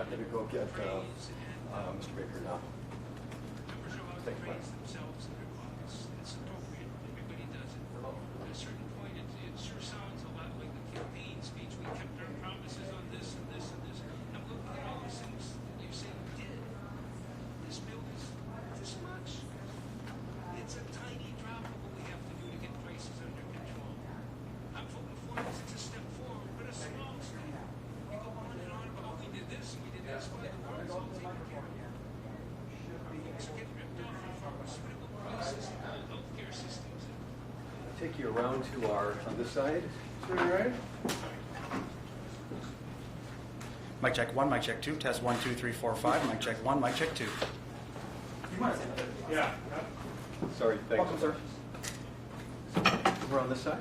I'm going to go get Mr. Baker now. Thank you. Themselves in their pockets. It's appropriate. Everybody does it. At a certain point, it sure sounds a lot like a campaign speech. We kept our promises on this and this and this. I'm looking at all these things that you're saying we did. This bill is this much. It's a tiny drop of what we have to do to get prices under control. I'm voting for it because it's a step forward, but a small step. We go on and on about we did this and we did this, but the world's all taken care of. Folks are getting ripped off in pharmaceutical prices and healthcare systems. Take you around to our on this side. Is that right? Mic check 1, mic check 2, test 1, 2, 3, 4, 5. Mic check 1, mic check 2. Yeah. Sorry, thanks. Welcome, sir. We're on this side.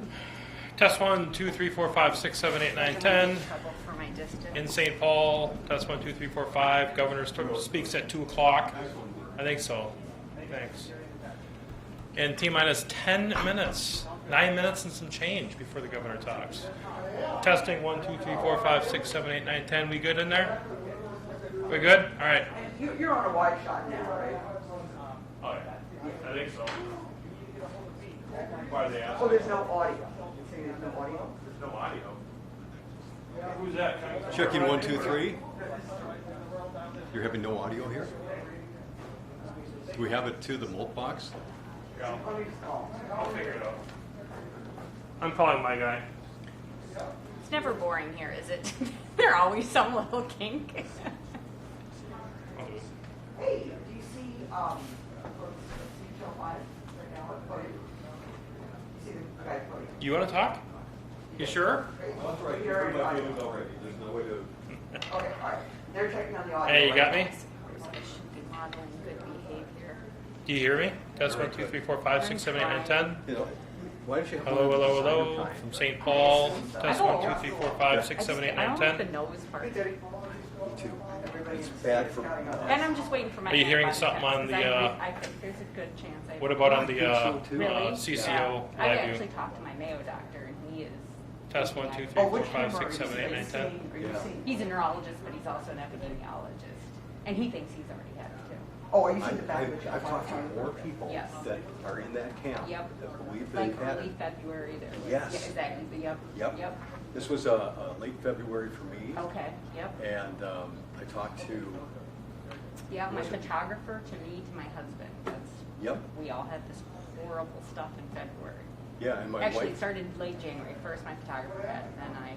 Test 1, 2, 3, 4, 5, 6, 7, 8, 9, 10. For my distance. In St. Paul, test 1, 2, 3, 4, 5. Governor speaks at 2 o'clock. I think so. Thanks. And T-minus 10 minutes. 9 minutes and some change before the governor talks. Testing 1, 2, 3, 4, 5, 6, 7, 8, 9, 10. We good in there? We good? All right. You're on a wide shot now, right? Oh, yeah. I think so. Why are they asking? Oh, there's no audio. You're saying there's no audio? There's no audio. Who's that? Checking 1, 2, 3. You're having no audio here? Do we have it to the mult box? Yeah. I'll figure it out. I'm calling my guy. It's never boring here, is it? There's always some little kink. Hey, do you see, show 5 right now at podium? You see the guy at podium? You want to talk? You sure? That's right. You're already on. There's no way to. Okay, all right. They're checking on the audio. Hey, you got right me? Modeling good behavior. Do you hear me? Test 1, 2, 3, 4, 5, 6, 7, 8, 9, 10. You know, why don't you have Hello, one at hello, the hello. side of From time? St. Paul. Test 1, 2, 3, 4, 5, 6, 7, 8, I 9, don't like the 10. nose part. Too. It's bad for. And I'm just waiting for my. Are you hearing antibody something test, on 'cause the, I think there's a good chance. What about on the Really? CCO I've live actually view? talked to my Mayo doctor, and he is. Test 1, 2, 3, Oh, 4, which 5, camera 6, are you 7, 8, 9, 10. seeing? Are you Yeah. seeing? He's a neurologist, but he's also an epidemiologist, and he thinks he's already had it too. Oh, are you seeing the back of the I've talked to more people Yes. that are in that camp Yep. that believe Like they've had early it. February there was. Yes. Yeah, exactly. Yep. Yep. This was late February for me. Okay. Yep. And I talked to. Yeah, my Was it- photographer to me, to my husband. That's, Yep. we all had this horrible stuff in February. Yeah, and my Actually, it wife. started late January. First, my photographer had it, then I.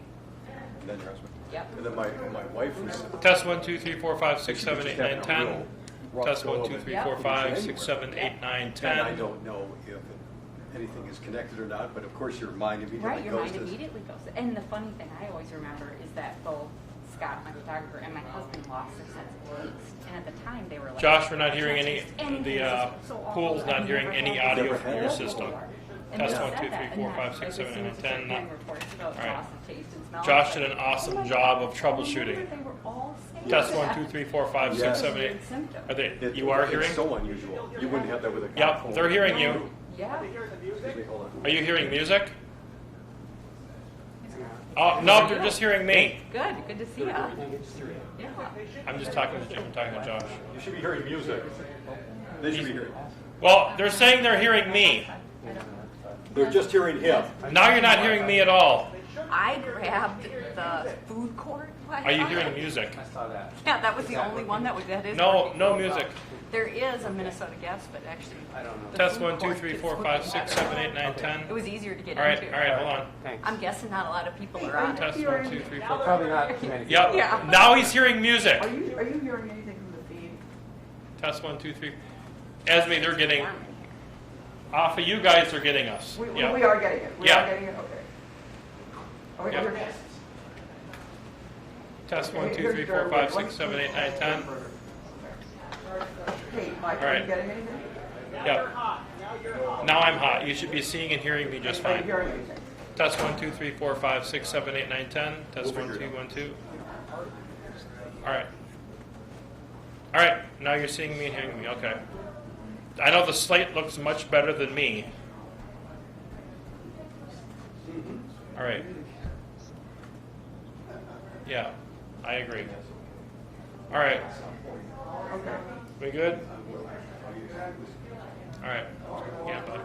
And then your husband. Yep. And then my wife was. Test 1, 2, 3, 4, 5, 6, she 7, was 8, just 9, having a 10. real rough Test go 1, of 2, it. 3, Yep. 4, 5, 6, Anywhere. 7, 8, 9, And I 10. don't know if anything is connected or not, but of course your mind immediately Right, your goes mind to. immediately goes. And the funny thing I always remember is that both Scott, my photographer, and my husband lost their sense of taste. And at the time, they were like, Josh, we're not hearing "I can't any, taste anything. the This is so awful. pool's I've not never hearing any had audio Never from had your that system. before." And Test they 1, said 2, 3, that, 4, and 5, that 6, as 7, soon 8, as the 10. campaign reports about All right. loss of taste and smell, Josh I did was an like, awesome "Oh my job God, of troubleshooting. They were all saying Test that." 1, 2, 3, 4, 5, 6, Yes. 7, 8. Symptom. Are they? It- You are it's hearing? so unusual. You wouldn't have that with a. Yep, phone. they're hearing you. Yeah. Excuse me, hold on. Are you hearing music? Oh, no, they're just hearing me. Good. Good to see you. Yeah. I'm just talking to Jim, I'm talking to Josh. You should be hearing music. They should be hearing. Well, they're saying they're hearing me. They're just hearing him. Now you're not hearing me at all. I grabbed the food court. Are you hearing music? Yeah, that was the only one that is. No, working. no music. There is a Minnesota guest, but actually. the Test food 1, 2, court 3, is 4, 5, 6, 7, 8, 9, 10. It was easier to get All right, into. all right, hold on. I'm guessing not a lot of people are on Test it. 1, 2, 3, 4. Probably not many. Yep. Yeah. Now he's hearing music. Are you hearing anything from the feed? Test 1, 2, 3. Esme, they're getting off of you guys. They're getting us. We Yep. are getting it. We Yeah. are getting it, okay. Are we Yep. hearing it? Test 1, 2, 3, 4, 5, 6, 7, 8, 9, 10. Hey, Mike, All are right. you getting anything? Yep. Now I'm hot. You should be seeing and hearing me just Are you fine. hearing anything? Test 1, 2, 3, 4, 5, 6, 7, 8, 9, 10. Test We'll 1, figure 2, it 1, 2. All right. All right. Now you're seeing me and hearing me. Okay. I know the slate looks much better than me. All right. Yeah, I agree. All right. Okay. We good? All right. Yeah, bud.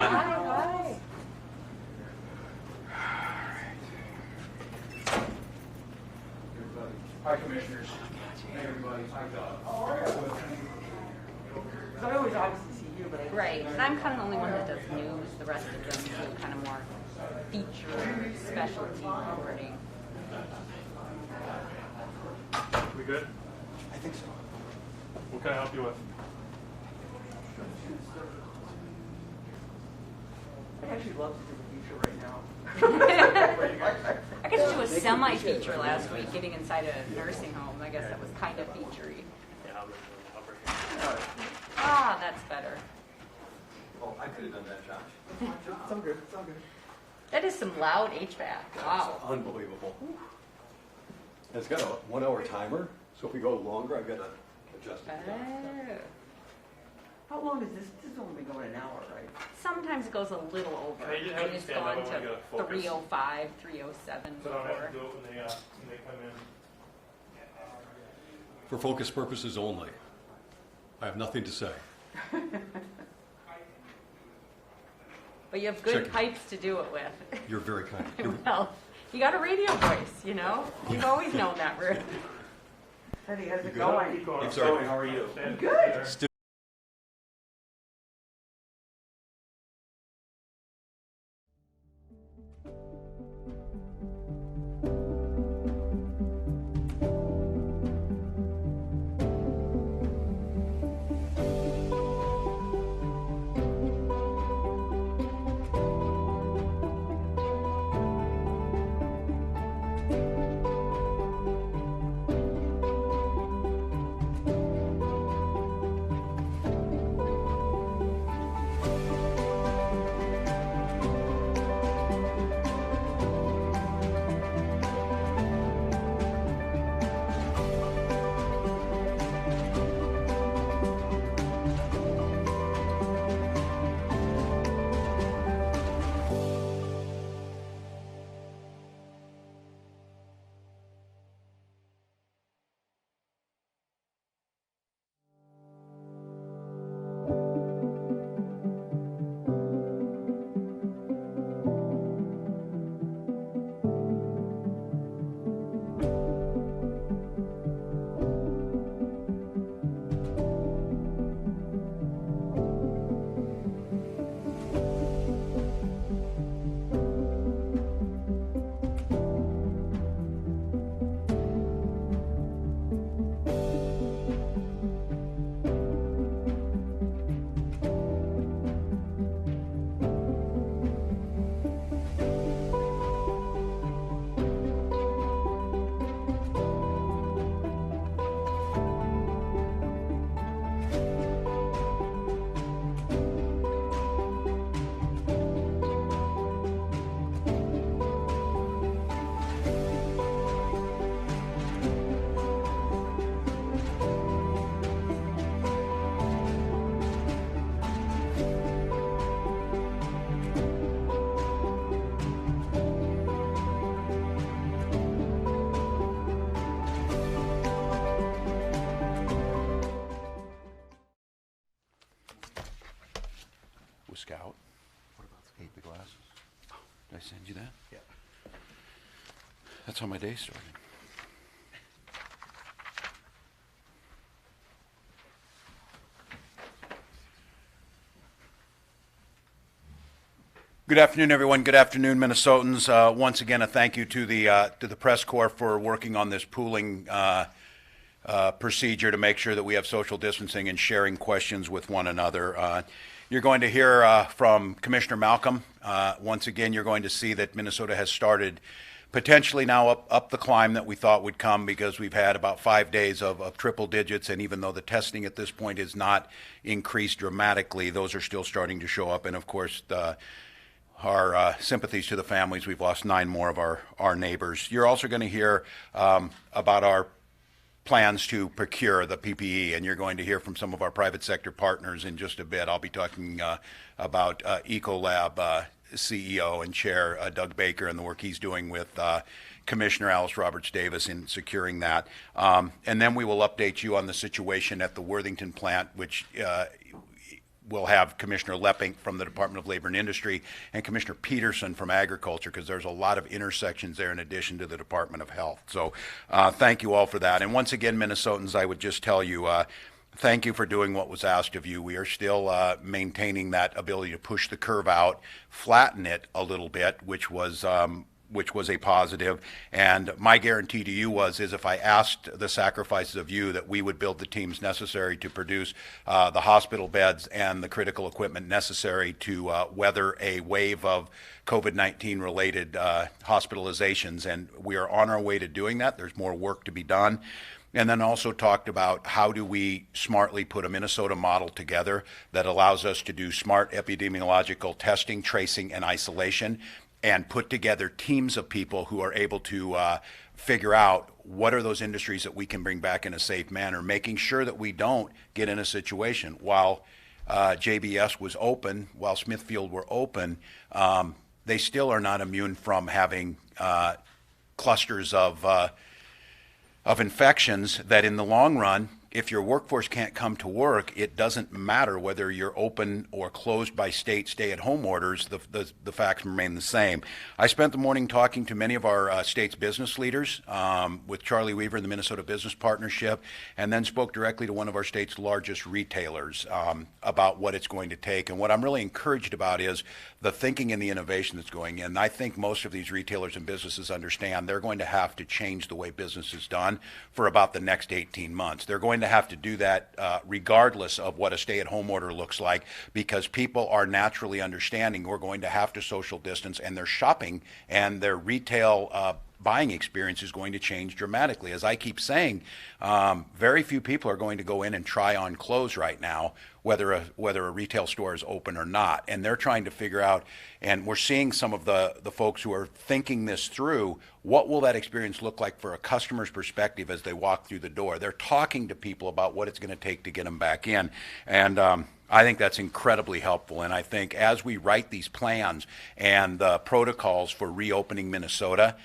Hi. Hi, Commissioners. Hey, everybody. Hi, So I always obviously see you, but I. Right, and I'm kind of the only one that does news. The rest of them do kind of more feature, specialty reporting. We good? I think so. What can I help you with? I'd actually love to do a feature right now. I got to do a semi-feature last week, getting inside a nursing home. I guess that was kind of featurey. Yeah, I'll bring it. Ah, that's better. Oh, I could have done that, Josh. It's all good, it's all good. That is some loud HVAC. Wow. Unbelievable. And it's got a 1 hour timer, so if we go longer, I've got to adjust it. Oh. How long is this? This has only been going an hour, right? Sometimes it goes a little over. Hey, you have to It's stand gone up when you to gotta focus. 305, 307 So I don't have before. to do it when they come in. For focus purposes only. I have nothing to say. But you have good Chicken. pipes to do it with. You're very kind. You're- Well, you got a radio voice, you know? You've always known that, Ruth. Eddie, how's You it good? going? Keep going. I'm sorry. How are you? Good. Still with Scout. Hate the glasses. Did I send you that? Yeah. That's how my day started. Good afternoon, everyone. Good afternoon, Minnesotans. Once again, a thank you to the press corps for working on this pooling procedure to make sure that we have social distancing and sharing questions with one another. You're going to hear from Commissioner Malcolm. Once again, you're going to see that Minnesota has started potentially now up the climb that we thought would come, because we've had about 5 days of triple digits, and even though the testing at this point is not increased dramatically, those are still starting to show up. And of course, our sympathies to the families. We've lost 9 more of our neighbors. You're also going to hear about our plans to procure the PPE, and you're going to hear from some of our private sector partners in just a bit. I'll be talking about Ecolab CEO and Chair Doug Baker and the work he's doing with Commissioner Alice Roberts-Davis in securing that. And then we will update you on the situation at the Worthington plant, which we'll have Commissioner Leppink from the Department of Labor and Industry and Commissioner Peterson from Agriculture, because there's a lot of intersections there in addition to the Department of Health. So thank you all for that. And once again, Minnesotans, I would just tell you, thank you for doing what was asked of you. We are still maintaining that ability to push the curve out, flatten it a little bit, which was a positive. And my guarantee to you is if I asked the sacrifices of you that we would build the teams necessary to produce the hospital beds and the critical equipment necessary to weather a wave of COVID-19 related hospitalizations. And we are on our way to doing that. There's more work to be done. And then also talked about how do we smartly put a Minnesota model together that allows us to do smart epidemiological testing, tracing, and isolation, and put together teams of people who are able to figure out what are those industries that we can bring back in a safe manner, making sure that we don't get in a situation while JBS was open, while Smithfield were open, they still are not immune from having clusters of infections that in the long run, if your workforce can't come to work, it doesn't matter whether you're open or closed by state stay-at-home orders, the facts remain the same. I spent the morning talking to many of our state's business leaders with Charlie Weaver and the Minnesota Business Partnership, and then spoke directly to one of our state's largest retailers about what it's going to take. And what I'm really encouraged about is the thinking and the innovation that's going in. I think most of these retailers and businesses understand they're going to have to change the way business is done for about the next 18 months. They're going to have to do that regardless of what a stay-at-home order looks like, because people are naturally understanding we're going to have to social distance, and their shopping and their retail buying experience is going to change dramatically. As I keep saying, very few people are going to go in and try on clothes right now, whether a retail store is open or not. And they're trying to figure out, and we're seeing some of the folks who are thinking this through, what will that experience look like for a customer's perspective as they walk through the door? They're talking to people about what it's going to take to get them back in. And I think that's incredibly helpful. And I think as we write these plans and the protocols for reopening Minnesota,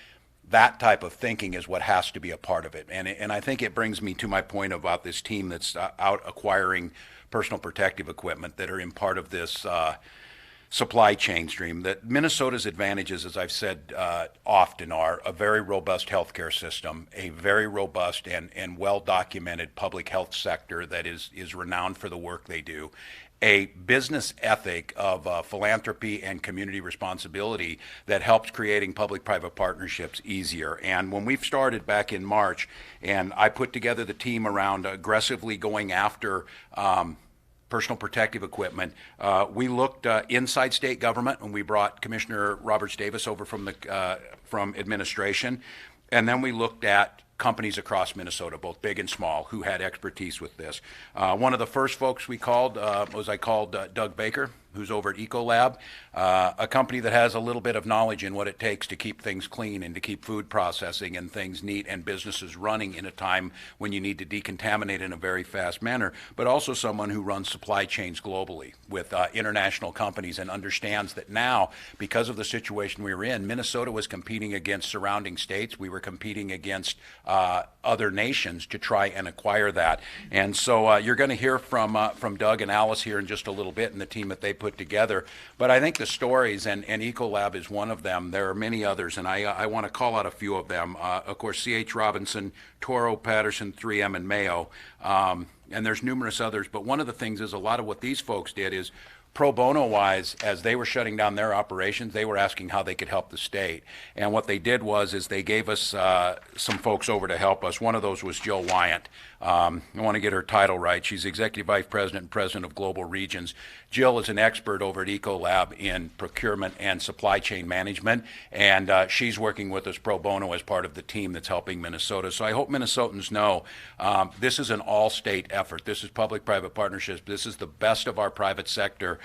that type of thinking is what has to be a part of it. And I think it brings me to my point about this team that's out acquiring personal protective equipment that are in part of this supply chain stream. That Minnesota's advantages, as I've said often, are a very robust healthcare system, a very robust and well-documented public health sector that is renowned for the work they do, a business ethic of philanthropy and community responsibility that helps creating public-private partnerships easier. And when we've started back in March, and I put together the team around aggressively going after personal protective equipment, we looked inside state government, and we brought Commissioner Roberts-Davis over from administration, and then we looked at companies across Minnesota, both big and small, who had expertise with this. One of the first folks we called Doug Baker, who's over at Ecolab, a company that has a little bit of knowledge in what it takes to keep things clean and to keep food processing and things neat and businesses running in a time when you need to decontaminate in a very fast manner, but also someone who runs supply chains globally with international companies and understands that now, because of the situation we were in, Minnesota was competing against surrounding states. We were competing against other nations to try and acquire that. And so you're going to hear from Doug and Alice here in just a little bit, and the team that they put put together. But I think the stories, and Ecolab is one of them. There are many others, and I want to call out a few of them. Of course, C.H. Robinson, Toro, Patterson, 3M, and Mayo. And there's numerous others. But one of the things is a lot of what these folks did is pro bono wise, as they were shutting down their operations, they were asking how they could help the state. And what they did was they gave us some folks over to help us. One of those was Jill Wyant. I want to get her title right. She's Executive Vice President and President of Global Regions. Jill is an expert over at Ecolab in procurement and supply chain management, and she's working with us pro bono as part of the team that's helping Minnesota. So I hope Minnesotans know this is an all-state effort. This is public-private partnerships. This is the best of our private sector.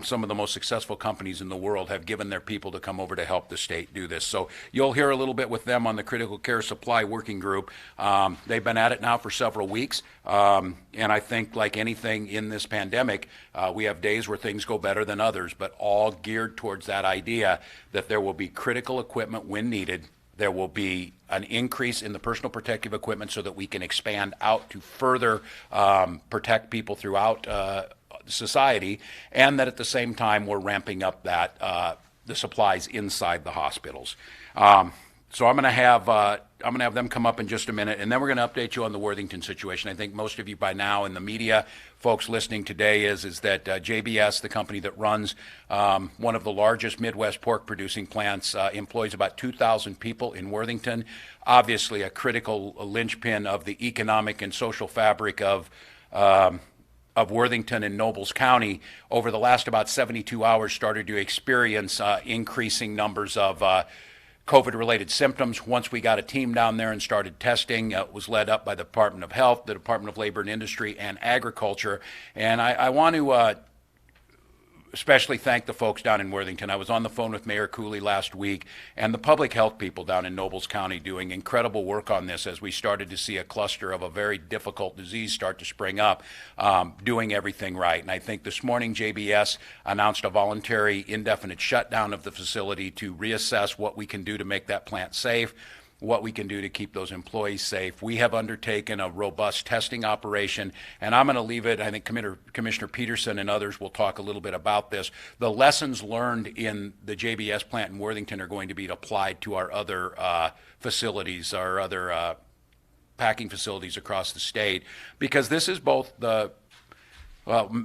Some of the most successful companies in the world have given their people to come over to help the state do this. So you'll hear a little bit with them on the Critical Care Supply Working Group. They've been at it now for several weeks, and I think like anything in this pandemic, we have days where things go better than others, but all geared towards that idea that there will be critical equipment when needed. There will be an increase in the personal protective equipment so that we can expand out to further protect people throughout society, and that at the same time we're ramping up that the supplies inside the hospitals. So I'm going to have them come up in just a minute, and then we're going to update you on the Worthington situation. I think most of you by now in the media, folks listening today, is that JBS, the company that runs one of the largest Midwest pork producing plants, employs about 2,000 people in Worthington. Obviously, a critical linchpin of the economic and social fabric of Worthington and Nobles County. Over the last about 72 hours, started to experience increasing numbers of COVID-related symptoms. Once we got a team down there and started testing, it was led up by the Department of Health, the Department of Labor and Industry, and Agriculture. And I want to especially thank the folks down in Worthington. I was on the phone with Mayor Cooley last week, and the public health people down in Nobles County doing incredible work on this as we started to see a cluster of a very difficult disease start to spring up, doing everything right. And I think this morning JBS announced a voluntary indefinite shutdown of the facility to reassess what we can do to make that plant safe, what we can do to keep those employees safe. We have undertaken a robust testing operation, and I'm going to leave it, I think Commissioner Peterson and others will talk a little bit about this. The lessons learned in the JBS plant in Worthington are going to be applied to our other facilities, our other packing facilities across the state, because this is both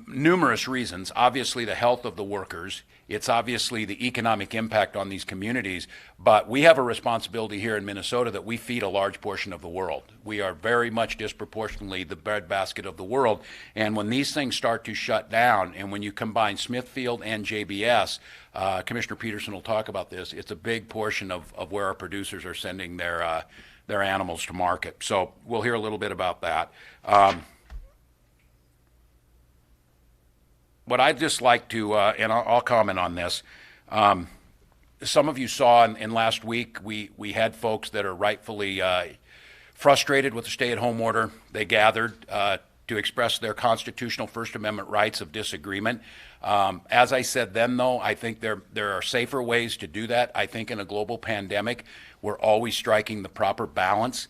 numerous reasons. Obviously, the health of the workers. It's obviously the economic impact on these communities, but we have a responsibility here in Minnesota that we feed a large portion of the world. We are very much disproportionately the breadbasket of the world, and when these things start to shut down, and when you combine Smithfield and JBS, Commissioner Peterson will talk about this, it's a big portion of where our producers are sending their animals to market. So we'll hear a little bit about that. What I'd just like to, and I'll comment on this, some of you saw in last week, we had folks that are rightfully frustrated with the stay-at-home order. They gathered to express their constitutional First Amendment rights of disagreement. As I said then, though, I think there are safer ways to do that. I think in a global pandemic, we're always striking the proper balance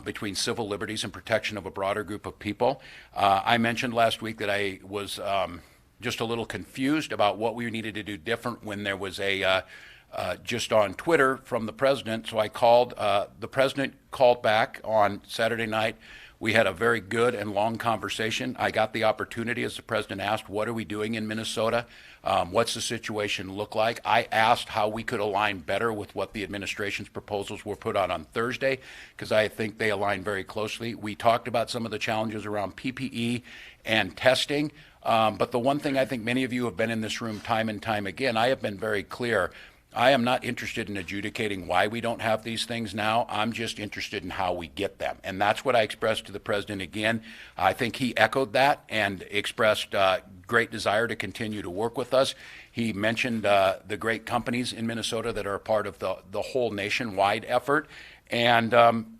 between civil liberties and protection of a broader group of people. I mentioned last week that I was just a little confused about what we needed to do different when there was a just on Twitter from the president. So I called, the president called back on Saturday night. We had a very good and long conversation. I got the opportunity, as the president asked, what are we doing in Minnesota? What's the situation look like? I asked how we could align better with what the administration's proposals were put out on Thursday, because I think they align very closely. We talked about some of the challenges around PPE and testing. But the one thing I think many of you have been in this room time and time again, I have been very clear. I am not interested in adjudicating why we don't have these things now. I'm just interested in how we get them. And that's what I expressed to the president again. I think he echoed that and expressed great desire to continue to work with us. He mentioned the great companies in Minnesota that are a part of the whole nationwide effort. And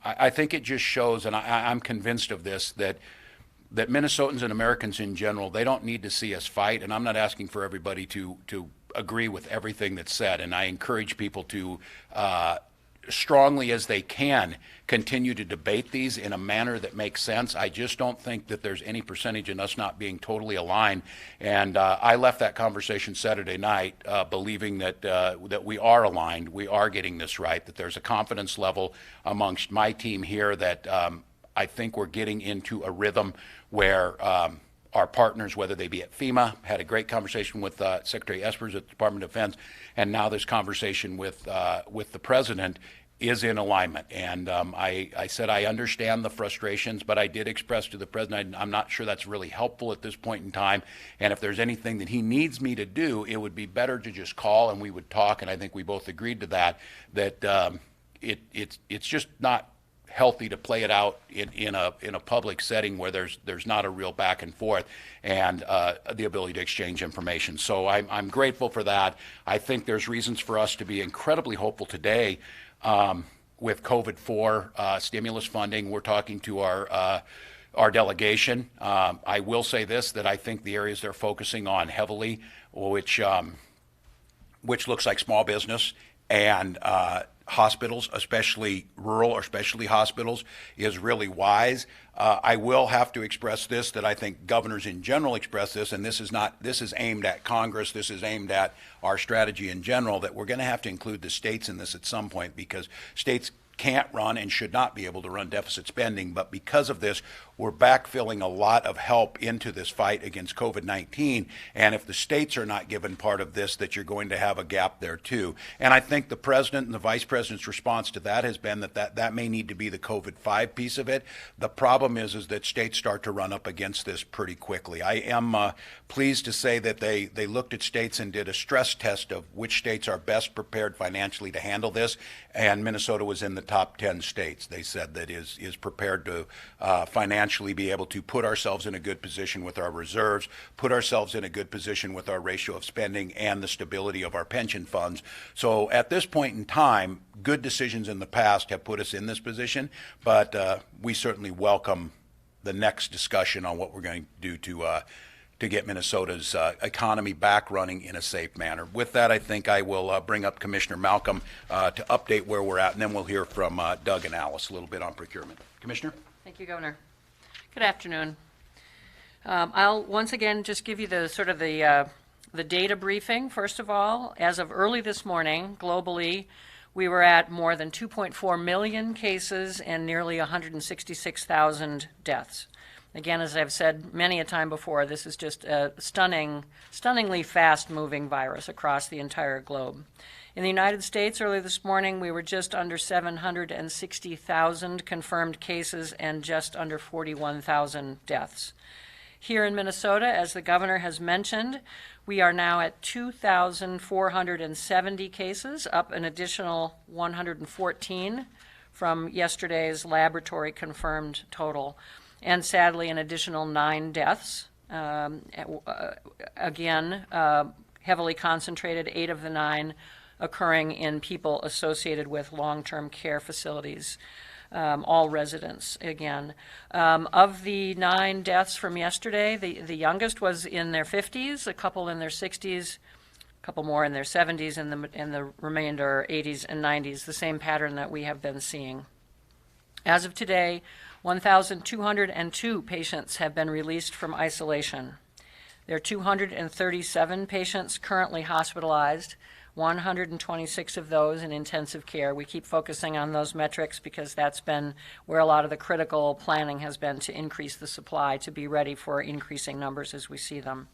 I think it just shows, and I'm convinced of this, that Minnesotans and Americans in general, they don't need to see us fight. And I'm not asking for everybody to agree with everything that's said, and I encourage people to strongly as they can, continue to debate these in a manner that makes sense. I just don't think that there's any percentage in us not being totally aligned. And I left that conversation Saturday night believing that we are aligned, we are getting this right, that there's a confidence level amongst my team here that I think we're getting into a rhythm where our partners, whether they be at FEMA, had a great conversation with Secretary Espers at the Department of Defense, and now this conversation with the President is in alignment. And I said I understand the frustrations, but I did express to the President I'm not sure that's really helpful at this point in time. And if there's anything that he needs me to do, it would be better to just call and we would talk. And I think we both agreed to that, it's just not healthy to play it out in a public setting where there's not a real back and forth and the ability to exchange information. So I'm grateful for that. I think there's reasons for us to be incredibly hopeful today with COVID-4 stimulus funding. We're talking to our delegation. I will say this, that I think the areas they're focusing on heavily, which looks like small business and hospitals, especially rural or specialty hospitals, is really wise. I will have to express this, that I think governors in general express this, and this is aimed at Congress, this is aimed at our strategy in general, that we're going to have to include the states in this at some point, because states can't run and should not be able to run deficit spending. But because of this, we're backfilling a lot of help into this fight against COVID-19. And if the states are not given part of this, that you're going to have a gap there too. And I think the President and the Vice President's response to that has been that may need to be the COVID-5 piece of it. The problem is that states start to run up against this pretty quickly. I am pleased to say that they looked at states and did a stress test of which states are best prepared financially to handle this. And Minnesota was in the top 10 states. They said that is prepared to financially be able to put ourselves in a good position with our reserves, put ourselves in a good position with our ratio of spending and the stability of our pension funds. So at this point in time, good decisions in the past have put us in this position, but we certainly welcome the next discussion on what we're going to do to get Minnesota's economy back running in a safe manner. With that, I think I will bring up Commissioner Malcolm to update where we're at, and then we'll hear from Doug and Alice a little bit on procurement. Commissioner? Thank you, Governor. Good afternoon. I'll once again just give you the data briefing. First of all, as of early this morning, globally, we were at more than 2.4 million cases and nearly 166,000 deaths. Again, as I've said many a time before, this is just a stunningly fast-moving virus across the entire globe. In the United States, early this morning, we were just under 760,000 confirmed cases and just under 41,000 deaths. Here in Minnesota, as the governor has mentioned, we are now at 2,470 cases, up an additional 114 from yesterday's laboratory confirmed total, and sadly an additional 9 deaths. Again, heavily concentrated, 8 of the 9 occurring in people associated with long-term care facilities, all residents again. Of the 9 deaths from yesterday, the youngest was in their 50s, a couple in their 60s, a couple more in their 70s, and the remainder 80s and 90s, the same pattern that we have been seeing. As of today, 1,202 patients have been released from isolation. There are 237 patients currently hospitalized, 126 of those in intensive care. We keep focusing on those metrics because that's been where a lot of the critical planning has been, to increase the supply to be ready for increasing numbers as we see them.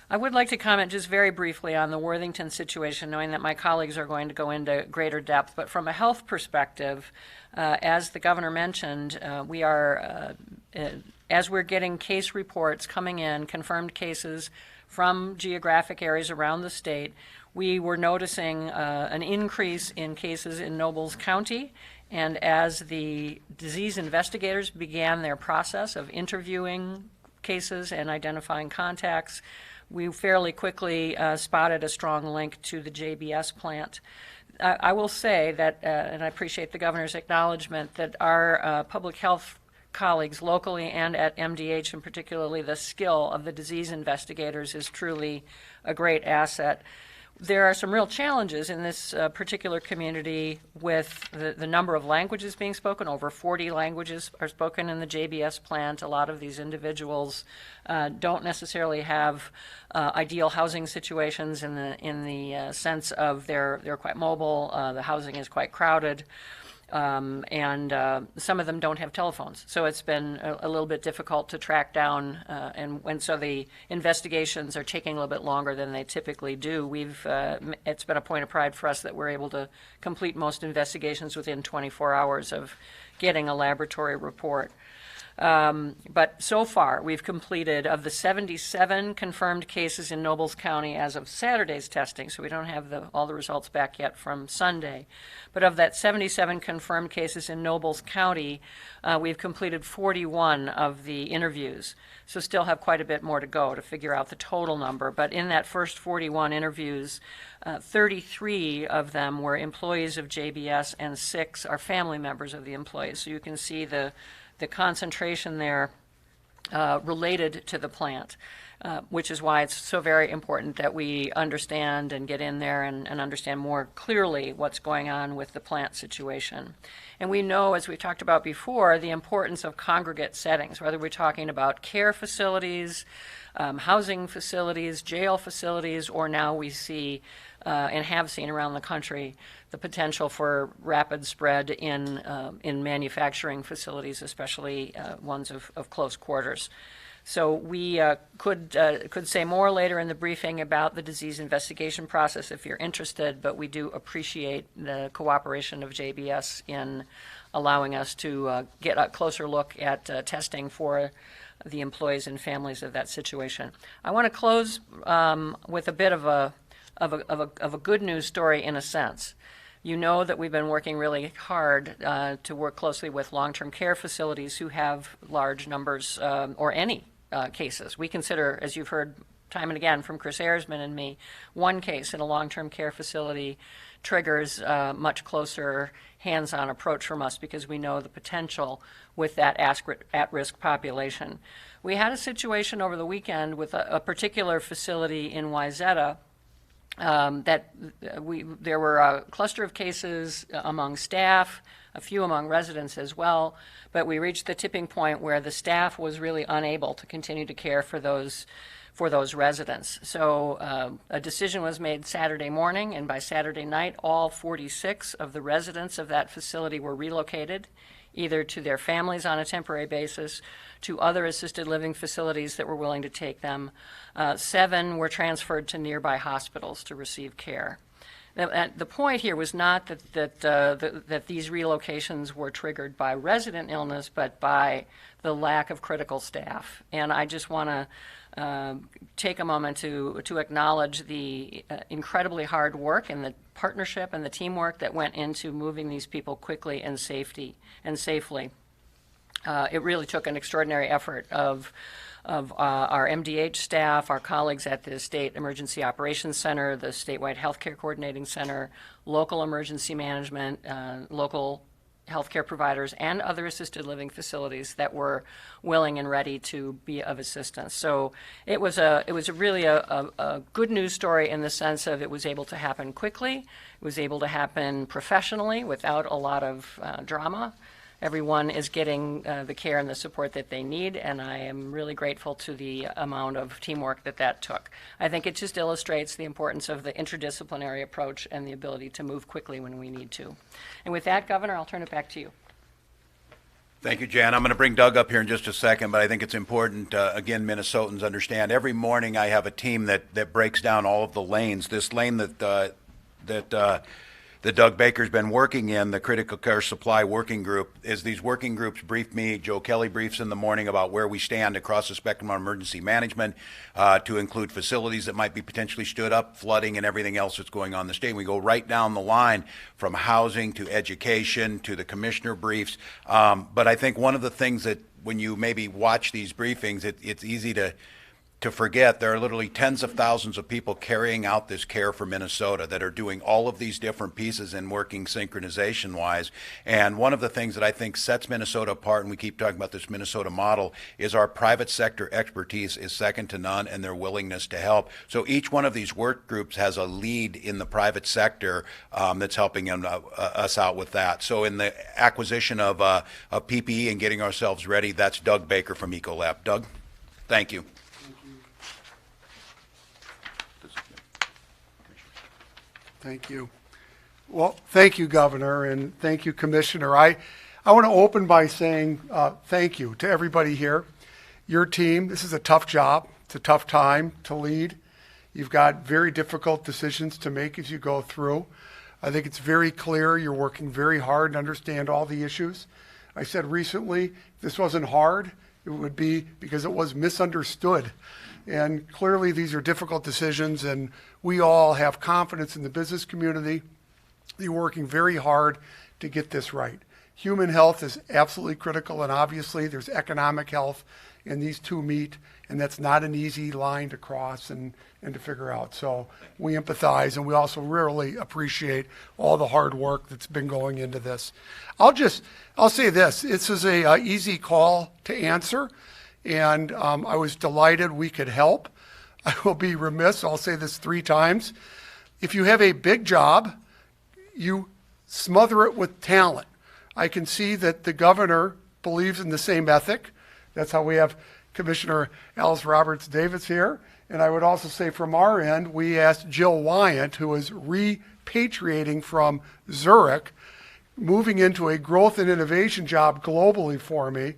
I would like to comment just very briefly on the Worthington situation, knowing that my colleagues are going to go into greater depth. But from a health perspective, as the governor mentioned, we are, as we're getting case reports coming in, confirmed cases from geographic areas around the state, we were noticing an increase in cases in Nobles County. And as the disease investigators began their process of interviewing cases and identifying contacts, we fairly quickly spotted a strong link to the JBS plant. I will say that, and I appreciate the governor's acknowledgement, that our public health colleagues locally and at MDH, and particularly the skill of the disease investigators, is truly a great asset. there are some real challenges in this particular community with the number of languages being spoken. Over 40 languages are spoken in the JBS plant. A lot of these individuals don't necessarily have ideal housing situations in the sense of they're quite mobile. The housing is quite crowded. And some of them don't have telephones. So it's been a little bit difficult to track down, and so the investigations are taking a little bit longer than they typically do. It's been a point of pride for us that we're able to complete most investigations within 24 hours of getting a laboratory report. But so far, we've completed, of the 77 confirmed cases in Nobles County as of Saturday's testing, so we don't have all the results back yet from Sunday, but of that 77 confirmed cases in Nobles County, we've completed 41 of the interviews, so still have quite a bit more to go to figure out the total number. But in that first 41 interviews, 33 of them were employees of JBS and 6 are family members of the employees. So you can see the concentration there related to the plant, which is why it's so very important that we understand and get in there and understand more clearly what's going on with the plant situation. And we know, as we talked about before, the importance of congregate settings, whether we're talking about care facilities, housing facilities, jail facilities, or now we see and have seen around the country the potential for rapid spread in manufacturing facilities, especially ones of close quarters. So we could say more later in the briefing about the disease investigation process if you're interested, but we do appreciate the cooperation of JBS in allowing us to get a closer look at testing for the employees and families of that situation. I want to close with a bit of a good news story in a sense. You know that we've been working really hard to work closely with long-term care facilities who have large numbers or any cases. We consider, as you've heard time and again from Chris Ayersman and me, one case in a long-term care facility triggers a much closer hands-on approach from us because we know the potential with that at-risk population. We had a situation over the weekend with a particular facility in Wayzata there were a cluster of cases among staff, a few among residents as well, but we reached the tipping point where the staff was really unable to continue to care for those residents. So a decision was made Saturday morning, and by Saturday night, all 46 of the residents of that facility were relocated, either to their families on a temporary basis, to other assisted living facilities that were willing to take them. 7 were transferred to nearby hospitals to receive care. The point here was not that these relocations were triggered by resident illness, but by the lack of critical staff. And I just want to take a moment to acknowledge the incredibly hard work and the partnership and the teamwork that went into moving these people quickly and safely. It really took an extraordinary effort of our MDH staff, our colleagues at the State Emergency Operations Center, the Statewide Healthcare Coordinating Center, local emergency management, local healthcare providers, and other assisted living facilities that were willing and ready to be of assistance. So it was really a good news story in the sense of it was able to happen quickly, it was able to happen professionally without a lot of drama. Everyone is getting the care and the support that they need, and I am really grateful to the amount of teamwork that took. I think it just illustrates the importance of the interdisciplinary approach and the ability to move quickly when we need to. And with that, Governor, I'll turn it back to you. Thank you, Jan. I'm going to bring Doug up here in just a second, but I think it's important, again, Minnesotans understand. Every morning I have a team that breaks down all of the lanes. This lane that Doug Baker's been working in, the Critical Care Supply Working Group, is these working groups brief me. Joe Kelly briefs in the morning about where we stand across the spectrum of emergency management, to include facilities that might be potentially stood up, flooding, and everything else that's going on in the state. We go right down the line from housing to education to the commissioner briefs. But I think one of the things that when you maybe watch these briefings, it's easy to to forget there are literally tens of thousands of people carrying out this care for Minnesota that are doing all of these different pieces and working synchronization wise. And one of the things that I think sets Minnesota apart, and we keep talking about this Minnesota model, is our private sector expertise is second to none, and their willingness to help. So each one of these work groups has a lead in the private sector that's helping us out with that. So in the acquisition of PPE and getting ourselves ready, that's Doug Baker from Ecolab. Doug, thank you. Thank you. Well, thank you, Governor, and thank you, Commissioner. I want to open by saying thank you to everybody here. Your team, this is a tough job. It's a tough time to lead. You've got very difficult decisions to make as you go through. I think it's very clear you're working very hard to understand all the issues. I said recently, if this wasn't hard, it would be because it was misunderstood. And clearly these are difficult decisions, and we all have confidence in the business community. You're working very hard to get this right. Human health is absolutely critical, and obviously there's economic health, and these two meet, and that's not an easy line to cross and to figure out. So we empathize, and we also really appreciate all the hard work that's been going into this. I'll say this is a easy call to answer. And I was delighted we could help. I will be remiss, I'll say this 3 times. If you have a big job, you smother it with talent. I can see that the governor believes in the same ethic. That's how we have Commissioner Alice Roberts-Davis here. And I would also say from our end, we asked Jill Wyant, who is repatriating from Zurich, moving into a growth and innovation job globally for me.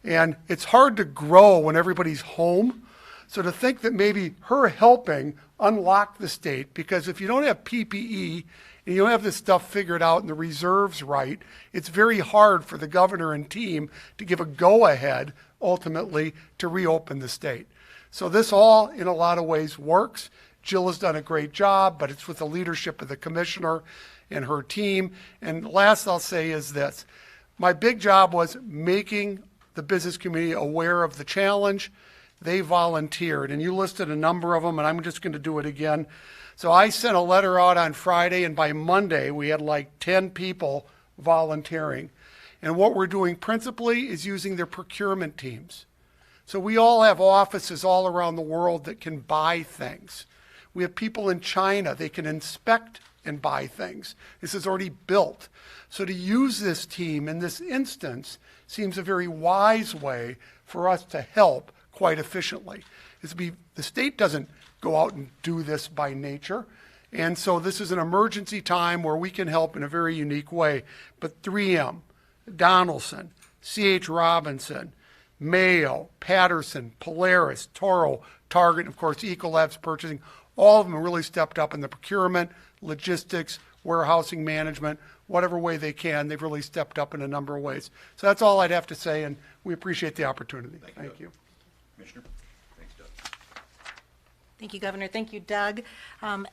And it's hard to grow when everybody's home. So to think that maybe her helping unlock the state, because if you don't have PPE and you don't have this stuff figured out and the reserves right, it's very hard for the governor and team to give a go-ahead ultimately to reopen the state. So this all in a lot of ways works. Jill has done a great job, but it's with the leadership of the commissioner and her team. And last I'll say is this. My big job was making the business community aware of the challenge. They volunteered, and you listed a number of them, and I'm just going to do it again. So I sent a letter out on Friday, and by Monday we had like 10 people volunteering. And what we're doing principally is using their procurement teams. So we all have offices all around the world that can buy things. We have people in China, they can inspect and buy things. This is already built. So to use this team in this instance seems a very wise way for us to help quite efficiently. The state doesn't go out and do this by nature. And so this is an emergency time where we can help in a very unique way. But 3M, Donaldson, C.H. Robinson, Mayo, Patterson, Polaris, Toro, Target, and of course Ecolab's purchasing, all of them really stepped up in the procurement, logistics, warehousing management, whatever way they can. They've really stepped up in a number of ways. So that's all I'd have to say, and we appreciate the opportunity. Thank you. Commissioner? Thanks, Doug. Thank you, Governor. Thank you, Doug.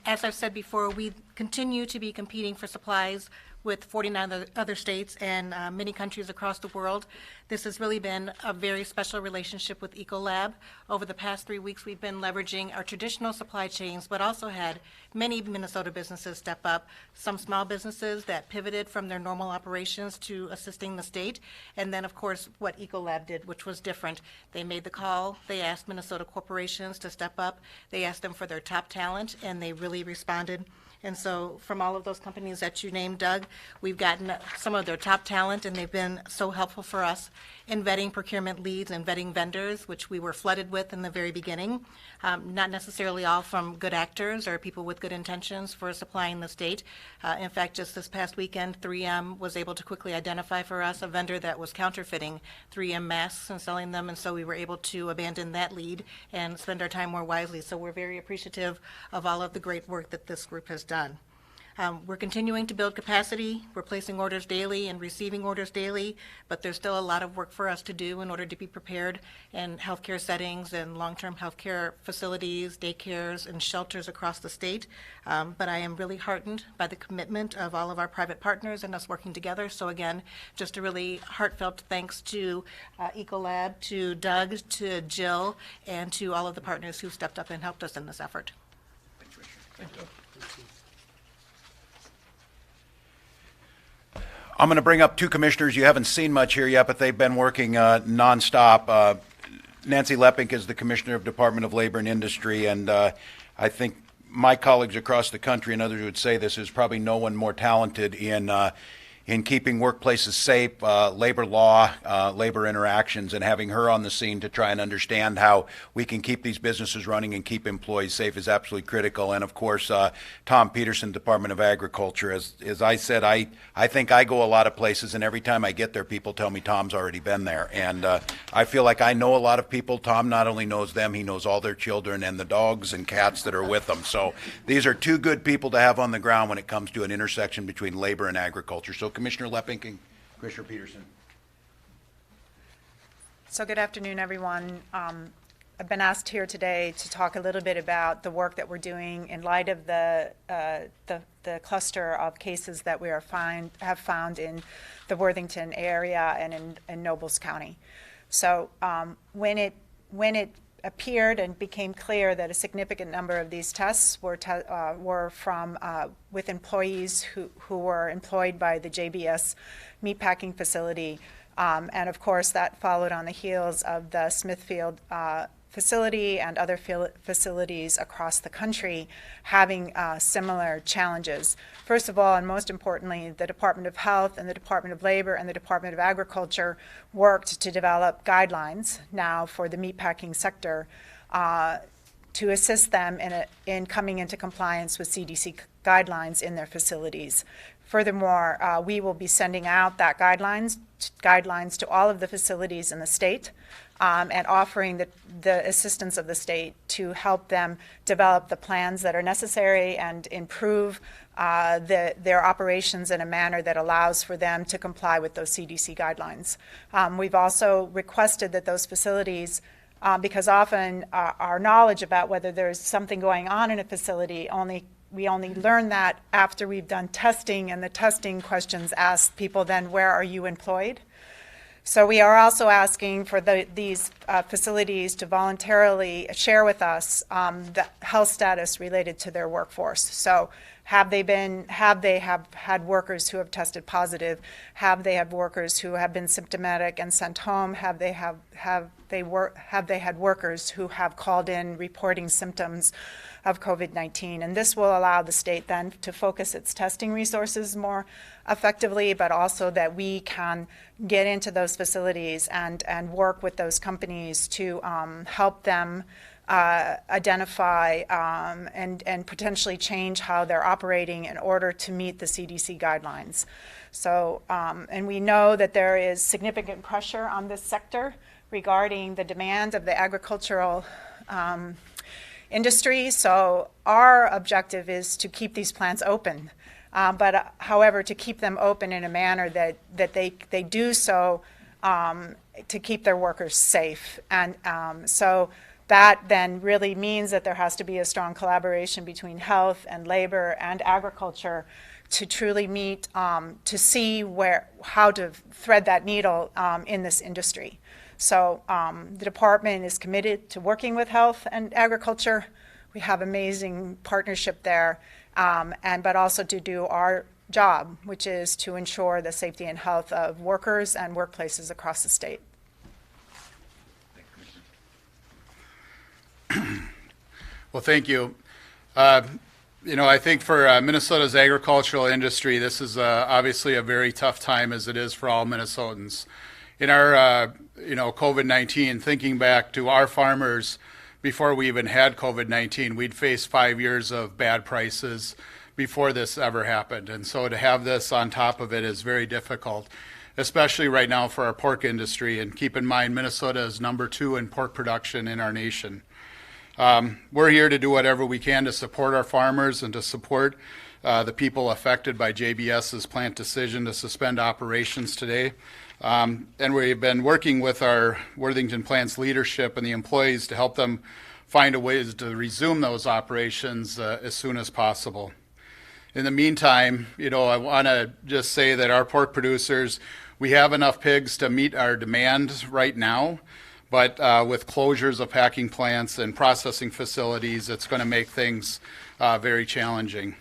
As I've said before, we continue to be competing for supplies with 49 other states and many countries across the world. This has really been a very special relationship with Ecolab. Over the past 3 weeks, we've been leveraging our traditional supply chains, but also had many Minnesota businesses step up, some small businesses that pivoted from their normal operations to assisting the state, and then, of course, what Ecolab did, which was different. They made the call. They asked Minnesota corporations to step up. They asked them for their top talent, and they really responded. And so from all of those companies that you named, Doug, we've gotten some of their top talent, and they've been so helpful for us in vetting procurement leads and vetting vendors, which we were flooded with in the very beginning. Not necessarily all from good actors or people with good intentions for supplying the state. In fact, just this past weekend, 3M was able to quickly identify for us a vendor that was counterfeiting 3M masks and selling them, and so we were able to abandon that lead and spend our time more wisely. So we're very appreciative of all of the great work that this group has done. We're continuing to build capacity. We're placing orders daily and receiving orders daily, but there's still a lot of work for us to do in order to be prepared in healthcare settings and long-term healthcare facilities, daycares, and shelters across the state. But I am really heartened by the commitment of all of our private partners and us working together. So again, just a really heartfelt thanks to Ecolab, to Doug, to Jill, and to all of the partners who stepped up and helped us in this effort. I'm going to bring up two commissioners you haven't seen much here yet, but they've been working nonstop. Nancy Leppink is the Commissioner of Department of Labor and Industry, and I think my colleagues across the country and others would say this, is probably no one more talented in keeping workplaces safe, labor law, labor interactions, and having her on the scene to try and understand how we can keep these businesses running and keep employees safe is absolutely critical. And of course, Tom Peterson, Department of Agriculture. As I said, I think I go a lot of places, and every time I get there, people tell me Tom's already been there. And I feel like I know a lot of people. Tom not only knows them, he knows all their children and the dogs and cats that are with them. So these are two good people to have on the ground when it comes to an intersection between labor and agriculture. So Commissioner Leppink and Commissioner Peterson. So good afternoon, everyone. I've been asked here today to talk a little bit about the work that we're doing in light of the cluster of cases that we have found in the Worthington area and in Nobles County. So when it appeared and became clear that a significant number of these tests were from with employees who were employed by the JBS meatpacking facility, and of course that followed on the heels of the Smithfield facility and other facilities across the country having similar challenges. First of all, and most importantly, the Department of Health and the Department of Labor and the Department of Agriculture worked to develop guidelines now for the meatpacking sector to assist them in coming into compliance with CDC guidelines in their facilities. Furthermore, we will be sending out that guidelines to all of the facilities in the state and offering the assistance of the state to help them develop the plans that are necessary and improve their operations in a manner that allows for them to comply with those CDC guidelines. We've also requested that those facilities, because often our knowledge about whether there's something going on in a facility we only learn that after we've done testing, and the testing questions ask people then, where are you employed? So we are also asking for these facilities to voluntarily share with us the health status related to their workforce. So have they had workers who have tested positive? Have they had workers who have been symptomatic and sent home? Have they had workers who have called in reporting symptoms of COVID-19? And this will allow the state then to focus its testing resources more effectively, but also that we can get into those facilities and work with those companies to help them identify and potentially change how they're operating in order to meet the CDC guidelines. So, and we know that there is significant pressure on this sector regarding the demand of the agricultural industry. So our objective is to keep these plants open, but however, to keep them open in a manner that they do so to keep their workers safe. And so that then really means that there has to be a strong collaboration between health and labor and agriculture to truly meet, to see how to thread that needle in this industry. So the department is committed to working with health and agriculture. We have amazing partnership there, but also to do our job, which is to ensure the safety and health of workers and workplaces across the state. Well, thank you. I think for Minnesota's agricultural industry, this is obviously a very tough time, as it is for all Minnesotans. In our, COVID-19, thinking back to our farmers before we even had COVID-19, we'd faced 5 years of bad prices before this ever happened. And so to have this on top of it is very difficult, especially right now for our pork industry. And keep in mind, Minnesota is #2 in pork production in our nation. We're here to do whatever we can to support our farmers and to support the people affected by JBS's plant decision to suspend operations today. And we've been working with our Worthington plant's leadership and the employees to help them find a way to resume those operations as soon as possible. In the meantime, I want to just say that our pork producers, we have enough pigs to meet our demand right now, but with closures of packing plants and processing facilities, it's going to make things very challenging.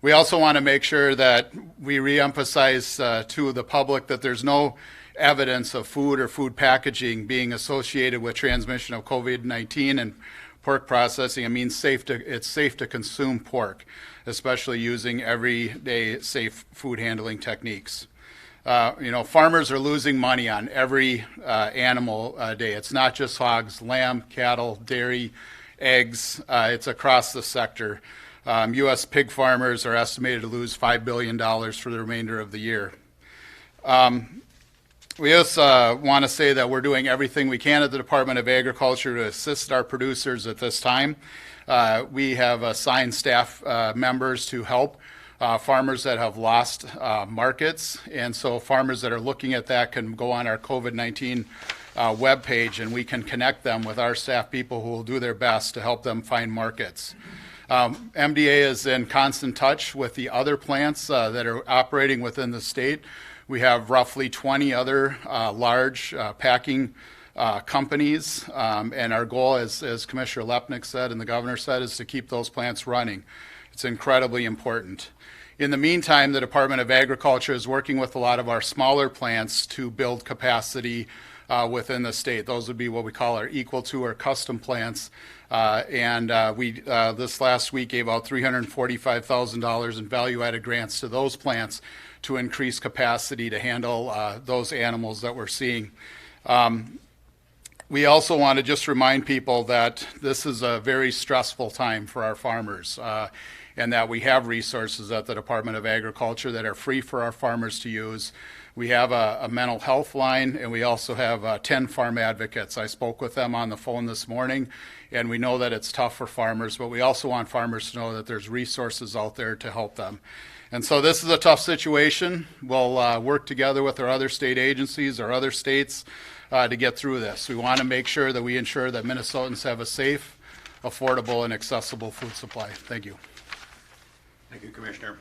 We also want to make sure that we reemphasize to the public that there's no evidence of food or food packaging being associated with transmission of COVID-19 and pork processing. It means it's safe to consume pork, especially using everyday safe food handling techniques. Farmers are losing money on every animal day. It's not just hogs, lamb, cattle, dairy, eggs. It's across the sector. U.S. pig farmers are estimated to lose $5 billion for the remainder of the year. We also want to say that we're doing everything we can at the Department of Agriculture to assist our producers at this time. We have assigned staff members to help farmers that have lost markets, and so farmers that are looking at that can go on our COVID-19 webpage, and we can connect them with our staff people who will do their best to help them find markets. MDA is in constant touch with the other plants that are operating within the state. We have roughly 20 other large packing companies, and our goal, as Commissioner Lepnick said and the governor said, is to keep those plants running. It's incredibly important. In the meantime, the Department of Agriculture is working with a lot of our smaller plants to build capacity within the state. Those would be what we call our equal to or custom plants. We this last week gave out $345,000 in value-added grants to those plants to increase capacity to handle those animals that we're seeing. We also want to just remind people that this is a very stressful time for our farmers, and that we have resources at the Department of Agriculture that are free for our farmers to use. We have a mental health line, and we also have 10 farm advocates. I spoke with them on the phone this morning, and we know that it's tough for farmers, but we also want farmers to know that there's resources out there to help them. And so this is a tough situation. We'll work together with our other state agencies, our other states, to get through this. We want to make sure that we ensure that Minnesotans have a safe, affordable, and accessible food supply. Thank you. Thank you, Commissioner.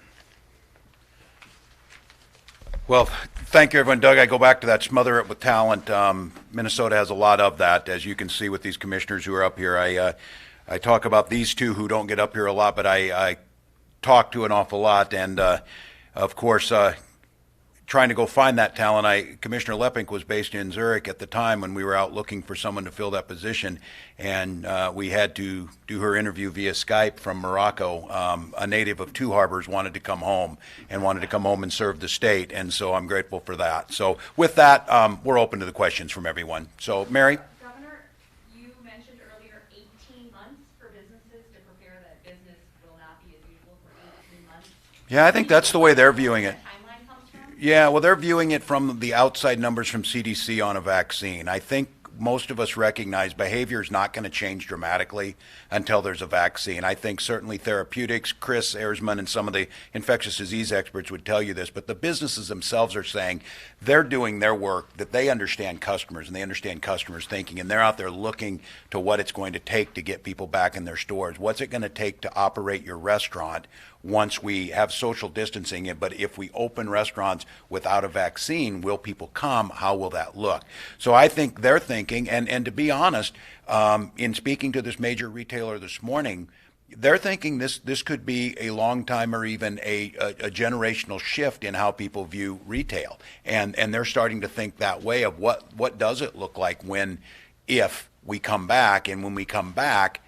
Well, thank you, everyone. Doug, I go back to that smother it with talent. Minnesota has a lot of that, as you can see with these commissioners who are up here. I talk about these two who don't get up here a lot, but I talk to an awful lot. And, of course, trying to go find that talent. Commissioner Lepink was based in Zurich at the time when we were out looking for someone to fill that position, and we had to do her interview via Skype from Morocco. A native of Two Harbors wanted to come home and serve the state, and so I'm grateful for that. So with that, we're open to the questions from everyone. So, Mary? Governor, you mentioned earlier 18 months for businesses to prepare that business will not be as usual for 18 months. Yeah, I think that's the way they're viewing it. Yeah, well, they're viewing it from the outside numbers from CDC on a vaccine. I think most of us recognize behavior is not going to change dramatically until there's a vaccine. I think certainly therapeutics, Chris Erzman and some of the infectious disease experts would tell you this, but the businesses themselves are saying they're doing their work, that they understand customers and they understand customers' thinking, and they're out there looking to what it's going to take to get people back in their stores. What's it going to take to operate your restaurant once we have social distancing? But if we open restaurants without a vaccine, will people come? How will that look? So I think they're thinking, and to be honest, in speaking to this major retailer this morning, they're thinking this could be a long time or even a generational shift in how people view retail. And they're starting to think that way of what does it look like if we come back, and when we come back,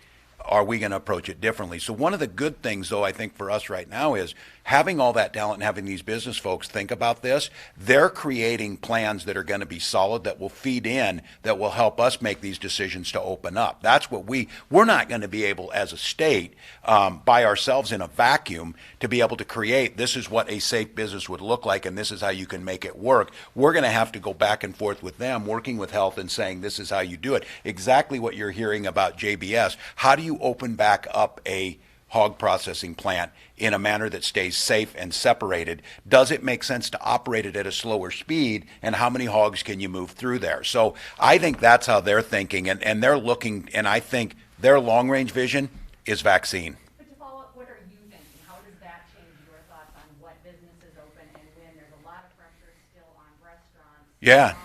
are we going to approach it differently? So one of the good things, though, I think for us right now is having all that talent and having these business folks think about this. They're creating plans that are going to be solid, that will feed in, that will help us make these decisions to open up. That's what we're not going to be able as a state by ourselves in a vacuum to be able to create, this is what a safe business would look like and this is how you can make it work. We're going to have to go back and forth with them, working with health and saying this is how you do it. Exactly what you're hearing about JBS. How do you open back up a hog processing plant in a manner that stays safe and separated? Does it make sense to operate it at a slower speed, and how many hogs can you move through there? So I think that's how they're thinking, and they're looking, and I think their long-range vision is vaccine. But to follow up, what are you thinking? How does that change your thoughts on what businesses open and when? There's a lot of pressure still on restaurants. Yeah.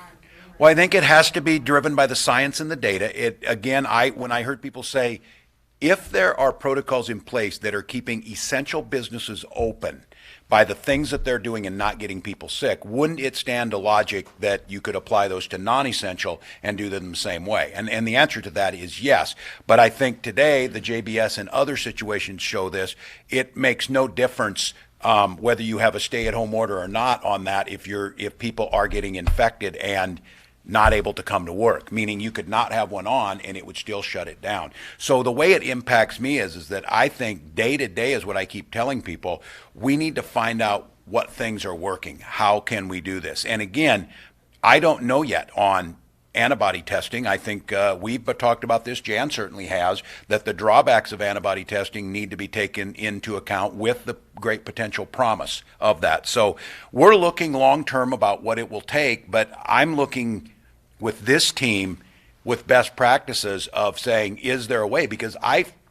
Well, I think it has to be driven by the science and the data. When I heard people say, if there are protocols in place that are keeping essential businesses open by the things that they're doing and not getting people sick, wouldn't it stand to logic that you could apply those to non-essential and do them the same way? And the answer to that is yes. But I think today the JBS and other situations show this. It makes no difference whether you have a stay-at-home order or not on that if people are getting infected and not able to come to work, meaning you could not have one on and it would still shut it down. So the way it impacts me is that I think day to day is what I keep telling people. We need to find out what things are working. How can we do this? And again, I don't know yet on antibody testing. I think we've talked about this, Jan certainly has, that the drawbacks of antibody testing need to be taken into account with the great potential promise of that. So we're looking long term about what it will take, but I'm looking with this team with best practices of saying, is there a way? Because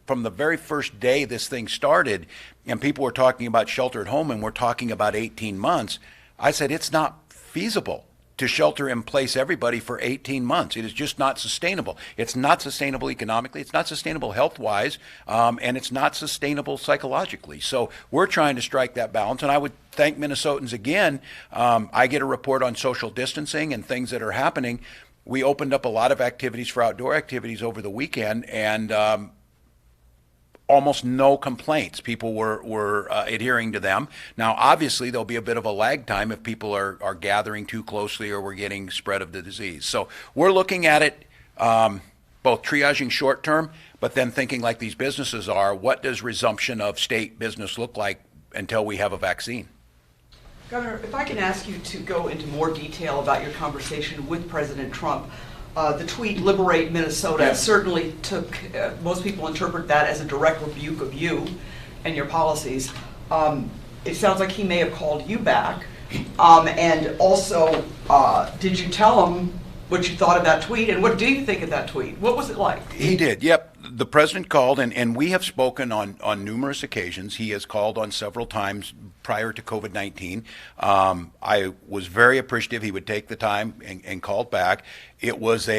from the very first day this thing started and people were talking about shelter at home and we're talking about 18 months, I said it's not feasible to shelter in place everybody for 18 months. It is just not sustainable. It's not sustainable economically, it's not sustainable health-wise, and it's not sustainable psychologically. So we're trying to strike that balance, and I would thank Minnesotans again. I get a report on social distancing and things that are happening. We opened up a lot of activities for outdoor activities over the weekend, and almost no complaints. People were adhering to them. Now, obviously, there'll be a bit of a lag time if people are gathering too closely or we're getting spread of the disease. So we're looking at it both triaging short term, but then thinking like these businesses are, what does resumption of state business look like until we have a vaccine? Governor, if I can ask you to go into more detail about your conversation with President Trump. The tweet, "Liberate Minnesota," certainly took, most people interpret that as a direct rebuke of you and your policies. It sounds like he may have called you back. And also, did you tell him what you thought of that tweet, and what do you think of that tweet? What was it like? He did, yep. The president called, and we have spoken on numerous occasions. He has called on several times prior to COVID-19. I was very appreciative he would take the time and called back. It was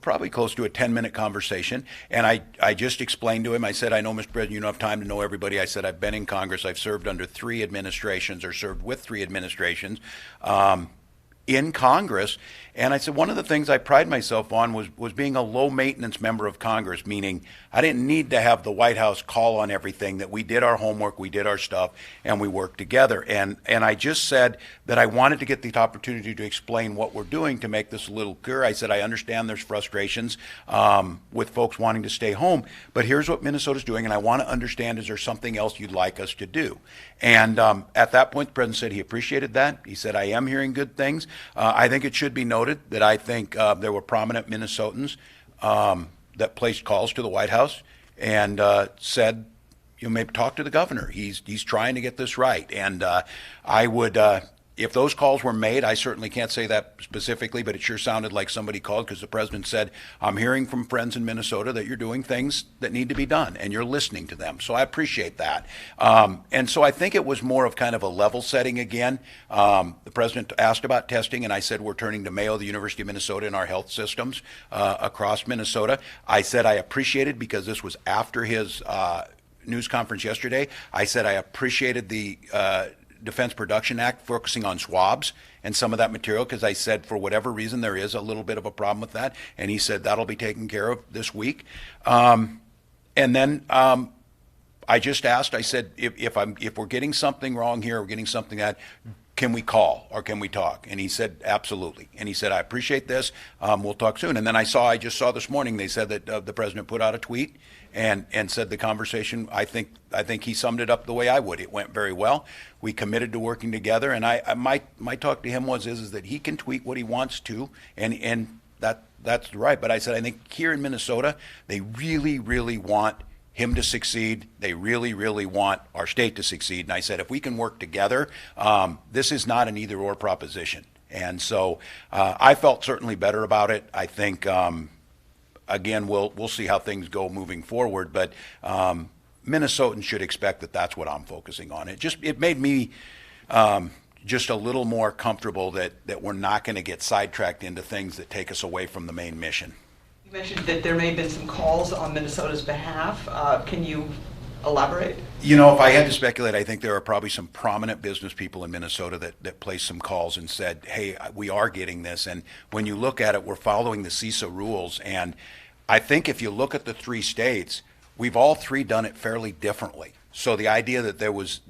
probably close to a 10-minute conversation, and I just explained to him, I said, I know, Mr. President, you don't have time to know everybody. I said, I've been in Congress. I've served under 3 administrations or served with 3 administrations in Congress. And I said, one of the things I pride myself on was being a low-maintenance member of Congress, meaning I didn't need to have the White House call on everything, that we did our homework, we did our stuff, and we worked together. And I just said that I wanted to get the opportunity to explain what we're doing to make this a little clearer. I said, I understand there's frustrations with folks wanting to stay home, but here's what Minnesota's doing, and I want to understand, is there something else you'd like us to do? And at that point, the president said he appreciated that. He said, I am hearing good things. I think it should be noted that I think there were prominent Minnesotans that placed calls to the White House and said, maybe talk to the governor. He's trying to get this right. And I would, if those calls were made, I certainly can't say that specifically, but it sure sounded like somebody called, because the president said, I'm hearing from friends in Minnesota that you're doing things that need to be done and you're listening to them. So I appreciate that. And so I think it was more of kind of a level setting again. The president asked about testing, and I said, we're turning to Mayo, the University of Minnesota, in our health systems across Minnesota. I said I appreciated, because this was after his news conference yesterday, I said I appreciated the Defense Production Act focusing on swabs and some of that material, because I said for whatever reason there is a little bit of a problem with that, and he said that'll be taken care of this week. And then I just asked, I said, if we're getting something wrong here, we're getting something that, can we call or can we talk? And he said, absolutely. And he said, I appreciate this. We'll talk soon. And then I just saw this morning, they said that the president put out a tweet and said the conversation, I think he summed it up the way I would. It went very well. We committed to working together. And my talk to him is that he can tweet what he wants to, and that's right. But I said, I think here in Minnesota, they really, really want him to succeed. They really, really want our state to succeed. And I said, if we can work together, this is not an either-or proposition. And so I felt certainly better about it. I think, again, we'll see how things go moving forward. But Minnesotans should expect that that's what I'm focusing on. It made me just a little more comfortable that we're not going to get sidetracked into things that take us away from the main mission. You mentioned that there may have been some calls on Minnesota's behalf. Can you elaborate? You know, if I had to speculate, I think there are probably some prominent business people in Minnesota that placed some calls and said, hey, we are getting this. And when you look at it, we're following the CISA rules. And I think if you look at the 3 states, we've all 3 done it fairly differently. So the idea that there was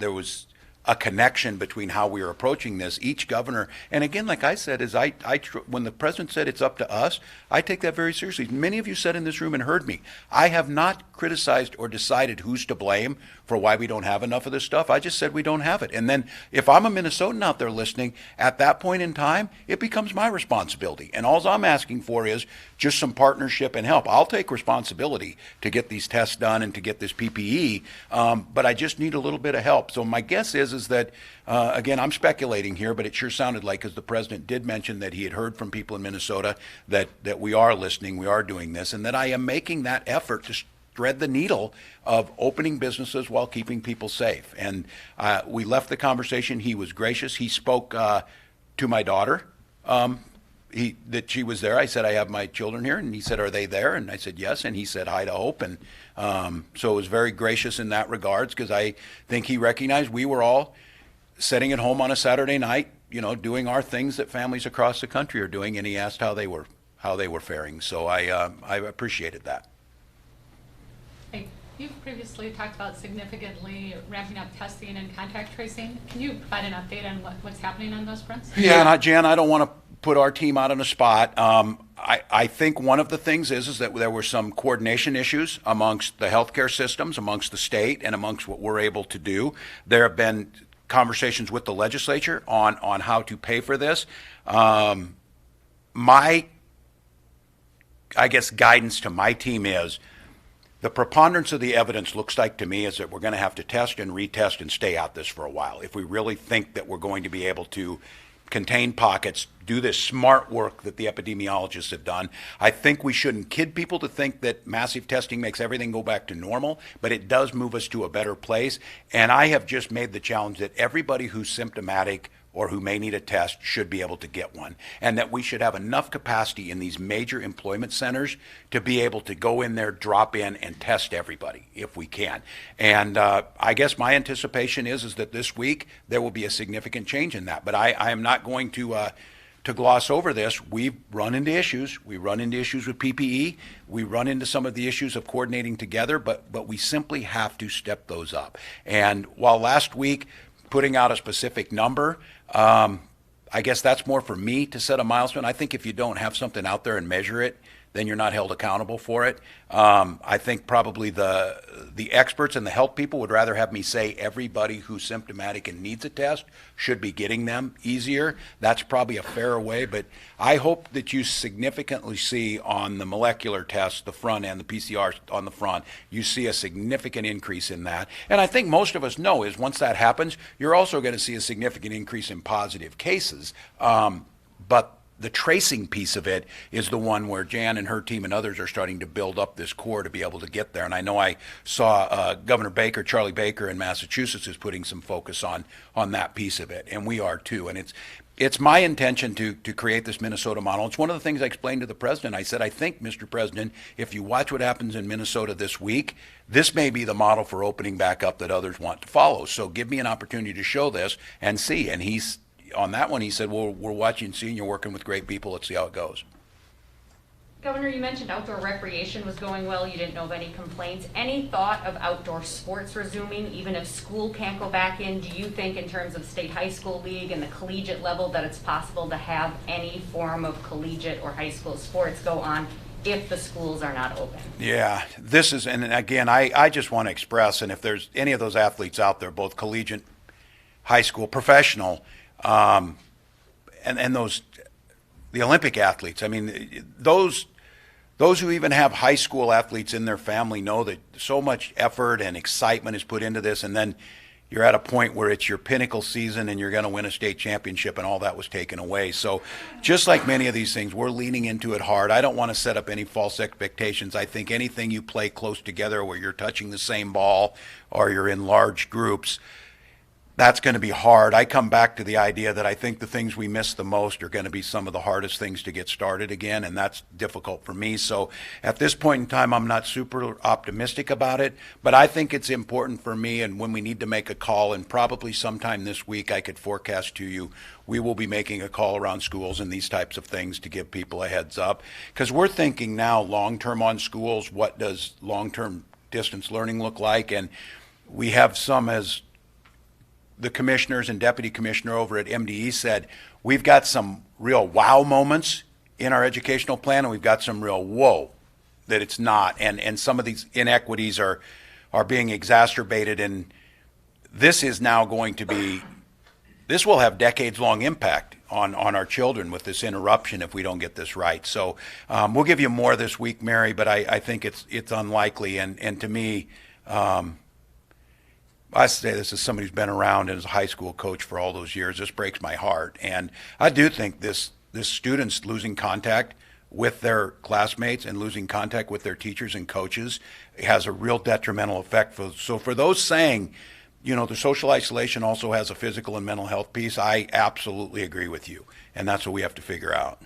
a connection between how we are approaching this, each governor, and again, like I said, is when the president said it's up to us, I take that very seriously. Many of you said in this room and heard me, I have not criticized or decided who's to blame for why we don't have enough of this stuff. I just said we don't have it. And then if I'm a Minnesotan out there listening, at that point in time, it becomes my responsibility. And all I'm asking for is just some partnership and help. I'll take responsibility to get these tests done and to get this PPE, but I just need a little bit of help. So my guess is that, again, I'm speculating here, but it sure sounded like, because the president did mention that he had heard from people in Minnesota that we are listening, we are doing this, and that I am making that effort to thread the needle of opening businesses while keeping people safe. And we left the conversation. He was gracious. He spoke to my daughter, that she was there. I said, I have my children here. And he said, are they there? And I said, yes. And he said, hi to Hope. And so it was very gracious in that regards, because I think he recognized we were all sitting at home on a Saturday night, doing our things that families across the country are doing. And he asked how they were faring. So I appreciated that. Hey, you've previously talked about significantly ramping up testing and contact tracing. Can you provide an update on what's happening on those fronts? Yeah, Jan, I don't want to put our team out on a spot. I think one of the things is that there were some coordination issues amongst the healthcare systems, amongst the state, and amongst what we're able to do. There have been conversations with the legislature on how to pay for this. My, I guess, guidance to my team is the preponderance of the evidence looks like to me is that we're going to have to test and retest and stay out this for a while. If we really think that we're going to be able to contain pockets, do this smart work that the epidemiologists have done. I think we shouldn't kid people to think that massive testing makes everything go back to normal, but it does move us to a better place. And I have just made the challenge that everybody who's symptomatic or who may need a test should be able to get one, and that we should have enough capacity in these major employment centers to be able to go in there, drop in, and test everybody if we can. And I guess my anticipation is that this week there will be a significant change in that. But I am not going to gloss over this. We've run into issues. We run into issues with PPE. We run into some of the issues of coordinating together, but we simply have to step those up. And while last week putting out a specific number, I guess that's more for me to set a milestone. I think if you don't have something out there and measure it, then you're not held accountable for it. I think probably the experts and the health people would rather have me say everybody who's symptomatic and needs a test should be getting them easier. That's probably a fairer way, but I hope that you significantly see on the molecular tests, the front end, the PCR on the front, you see a significant increase in that. And I think most of us know is once that happens, you're also going to see a significant increase in positive cases. But the tracing piece of it is the one where Jan and her team and others are starting to build up this core to be able to get there. And I know I saw Governor Baker, Charlie Baker in Massachusetts is putting some focus on that piece of it, and we are too. And it's my intention to create this Minnesota model. It's one of the things I explained to the president. I said, I think, Mr. President, if you watch what happens in Minnesota this week, this may be the model for opening back up that others want to follow. So give me an opportunity to show this and see. And on that one, he said, well, we're watching and seeing, you're working with great people. Let's see how it goes. Governor, you mentioned outdoor recreation was going well. You didn't know of any complaints. Any thought of outdoor sports resuming, even if school can't go back in? Do you think in terms of state high school league and the collegiate level that it's possible to have any form of collegiate or high school sports go on if the schools are not open? Yeah, this is, and again, I just want to express, and if there's any of those athletes out there, both collegiate, high school, professional, and those, the Olympic athletes, I mean, those those who even have high school athletes in their family know that so much effort and excitement is put into this, and then you're at a point where it's your pinnacle season and you're going to win a state championship, and all that was taken away. So just like many of these things, we're leaning into it hard. I don't want to set up any false expectations. I think anything you play close together where you're touching the same ball or you're in large groups, that's going to be hard. I come back to the idea that I think the things we miss the most are going to be some of the hardest things to get started again, and that's difficult for me. So at this point in time, I'm not super optimistic about it, but I think it's important for me, and when we need to make a call, and probably sometime this week I could forecast to you, we will be making a call around schools and these types of things to give people a heads up. Because we're thinking now long-term on schools, what does long-term distance learning look like? And we have some, as the commissioners and deputy commissioner over at MDE said, we've got some real wow moments in our educational plan, and we've got some real whoa that it's not. And some of these inequities are being exacerbated, and this is now going to be, this will have decades-long impact on our children with this interruption if we don't get this right. So we'll give you more this week, Mary, but I think it's unlikely, and to me, I say this as somebody who's been around and as a high school coach for all those years. This breaks my heart. And I do think this students losing contact with their classmates and losing contact with their teachers and coaches has a real detrimental effect. So for those saying, you know, the social isolation also has a physical and mental health piece, I absolutely agree with you. And that's what we have to figure out.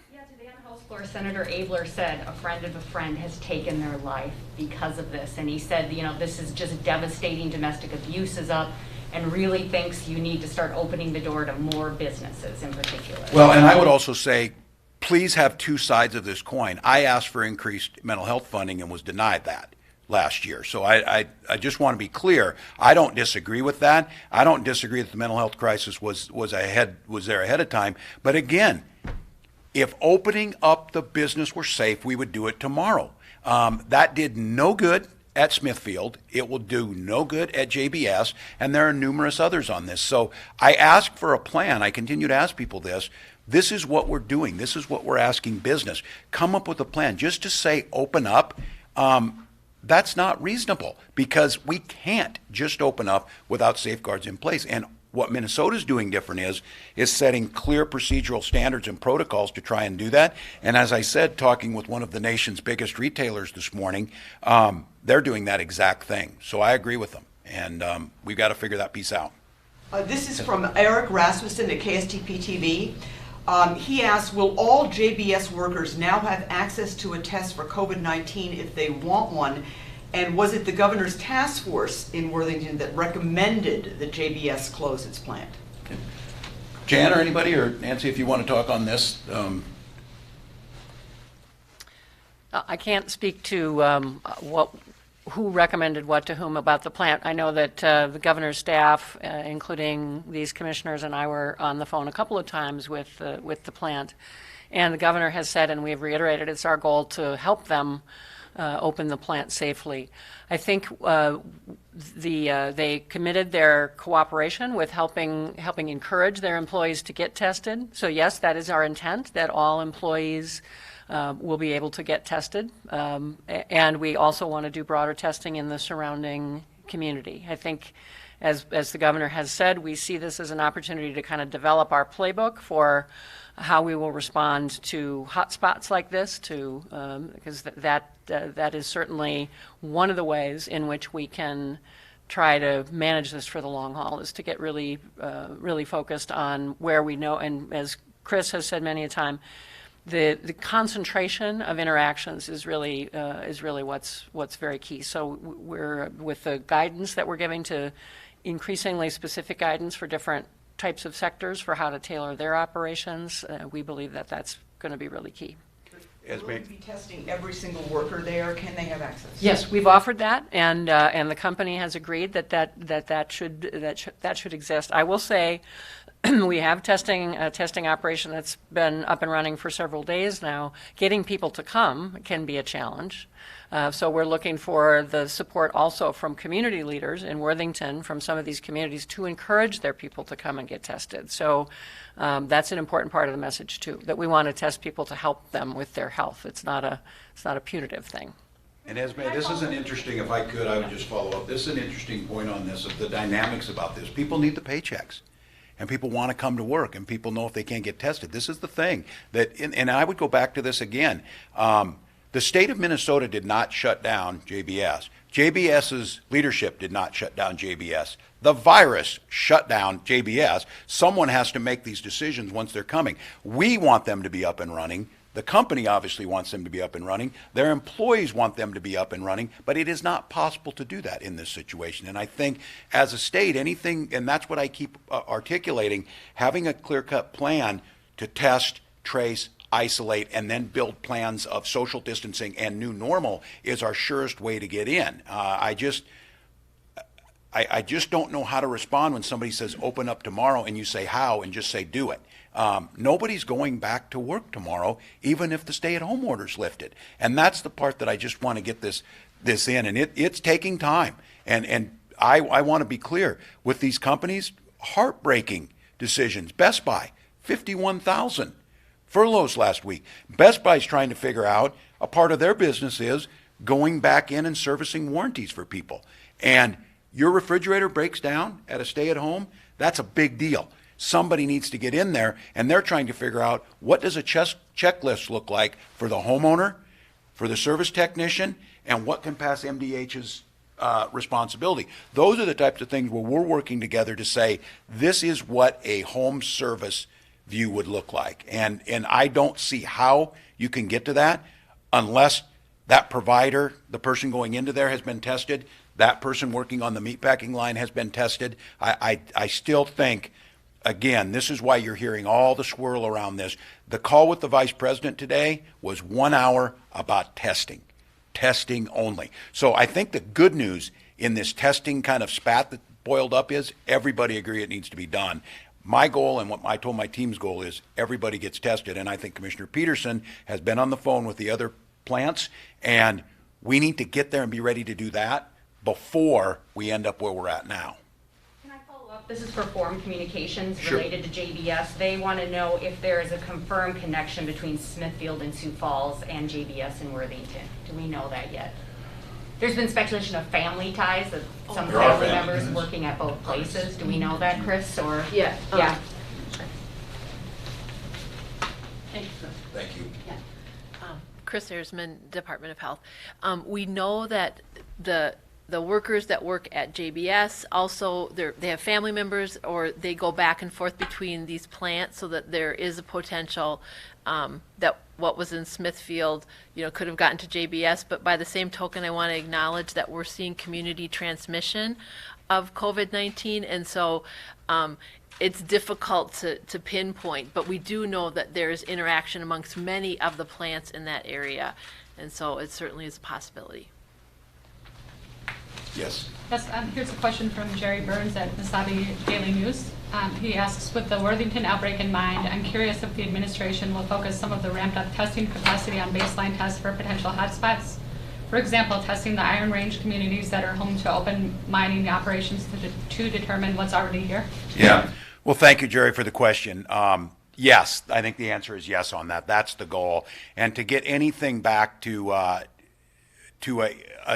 Floor, Senator Abler said a friend of a friend has taken their life because of this, and he said, you know, this is just devastating. Domestic abuse is up, and really thinks you need to start opening the door to more businesses in particular. Well, and I would also say, please have two sides of this coin. I asked for increased mental health funding and was denied that last year. So I just want to be clear. I don't disagree with that. I don't disagree that the mental health crisis was there ahead of time. But again, if opening up the business were safe, we would do it tomorrow. That did no good at Smithfield. It will do no good at JBS, and there are numerous others on this. So I ask for a plan. I continue to ask people this. This is what we're doing. This is what we're asking business. Come up with a plan. Just to say open up, that's not reasonable, because we can't just open up without safeguards in place. And what Minnesota's doing different is setting clear procedural standards and protocols to try and do that. And as I said, talking with one of the nation's biggest retailers this morning, they're doing that exact thing. So I agree with them, and we've got to figure that piece out. This is from Eric Rasmussen at KSTP TV. He asks, will all JBS workers now have access to a test for COVID-19 if they want one? And was it the governor's task force in Worthington that recommended that JBS close its plant? Okay. Jan or anybody, or Nancy, if you want to talk on this. I can't speak to who recommended what to whom about the plant. I know that the governor's staff, including these commissioners and I, were on the phone a couple of times with the plant. And the governor has said, and we've reiterated, it's our goal to help them open the plant safely. I think they committed their cooperation with helping encourage their employees to get tested. So yes, that is our intent, that all employees will be able to get tested. And we also want to do broader testing in the surrounding community. I think, as the governor has said, we see this as an opportunity to kind of develop our playbook for how we will respond to hotspots like this, because that is certainly one of the ways in which we can try to manage this for the long haul, is to get really focused on where we know, and as Chris has said many a time, the concentration of interactions is really what's very key. So we're, with the guidance that we're giving to increasingly specific guidance for different types of sectors for how to tailor their operations, we believe that that's going to be really key. Will we be testing every single worker there? Can they have access? Yes, we've offered that, and the company has agreed that should exist. I will say, we have a testing operation that's been up and running for several days now. Getting people to come can be a challenge. So we're looking for the support also from community leaders in Worthington, from some of these communities, to encourage their people to come and get tested. So that's an important part of the message too, that we want to test people to help them with their health. It's not a punitive thing. And Esme, this is an interesting, if I could, I would just follow up. This is an interesting point on this, of the dynamics about this. People need the paychecks. And people want to come to work, and people know if they can't get tested. This is the thing that, and I would go back to this again. The state of Minnesota did not shut down JBS. JBS's leadership did not shut down JBS. The virus shut down JBS. Someone has to make these decisions once they're coming. We want them to be up and running. The company obviously wants them to be up and running. Their employees want them to be up and running, but it is not possible to do that in this situation. And I think as a state, anything, and that's what I keep articulating, having a clear-cut plan to test, trace, isolate, and then build plans of social distancing and new normal is our surest way to get in. I just don't know how to respond when somebody says open up tomorrow and you say how and just say do it. Nobody's going back to work tomorrow, even if the stay-at-home order's lifted. And that's the part that I just want to get this in. And it's taking time. And I want to be clear, with these companies, heartbreaking decisions. Best Buy, 51,000 furloughs last week. Best Buy's trying to figure out, a part of their business is going back in and servicing warranties for people. And your refrigerator breaks down at a stay-at-home, that's a big deal. Somebody needs to get in there, and they're trying to figure out, what does a checklist look like for the homeowner, for the service technician, and what can pass MDH's responsibility. Those are the types of things where we're working together to say, this is what a home service view would look like. And I don't see how you can get to that unless that provider, the person going into there, has been tested, that person working on the meatpacking line has been tested. I still think, again, this is why you're hearing all the swirl around this. The call with the vice president today was 1 hour about testing only. So I think the good news in this testing kind of spat that boiled up is everybody agree it needs to be done. My goal, and what I told my team's goal, is everybody gets tested. And I think Commissioner Peterson has been on the phone with the other plants, and we need to get there and be ready to do that before we end up where we're at now. Can I follow up? This is for Forum Communications Sure. related to JBS. They want to know if there is a confirmed connection between Smithfield and Sioux Falls and JBS in Worthington. Do we know that yet? There's been speculation of family ties, of some There are family family members ties. working at both places. Do we know that, Chris, or? Yeah. Yeah. Thanks. Thank you. Chris Ersman, Department of Health. We know that the workers that work at JBS also they have family members, or they go back and forth between these plants, so that there is a potential that what was in Smithfield, could have gotten to JBS. But by the same token, I want to acknowledge that we're seeing community transmission of COVID-19, and so it's difficult to pinpoint, but we do know that there is interaction amongst many of the plants in that area, and so it certainly is a possibility. Yes. Yes, here's a question from Jerry Burns at Wasabi Daily News. He asks, with the Worthington outbreak in mind, I'm curious if the administration will focus some of the ramped up testing capacity on baseline tests for potential hotspots. For example, testing the Iron Range communities that are home to open mining operations to determine what's already here. Yeah. Well, thank you, Jerry, for the question. Yes, I think the answer is yes on that. That's the goal. And to get anything back to a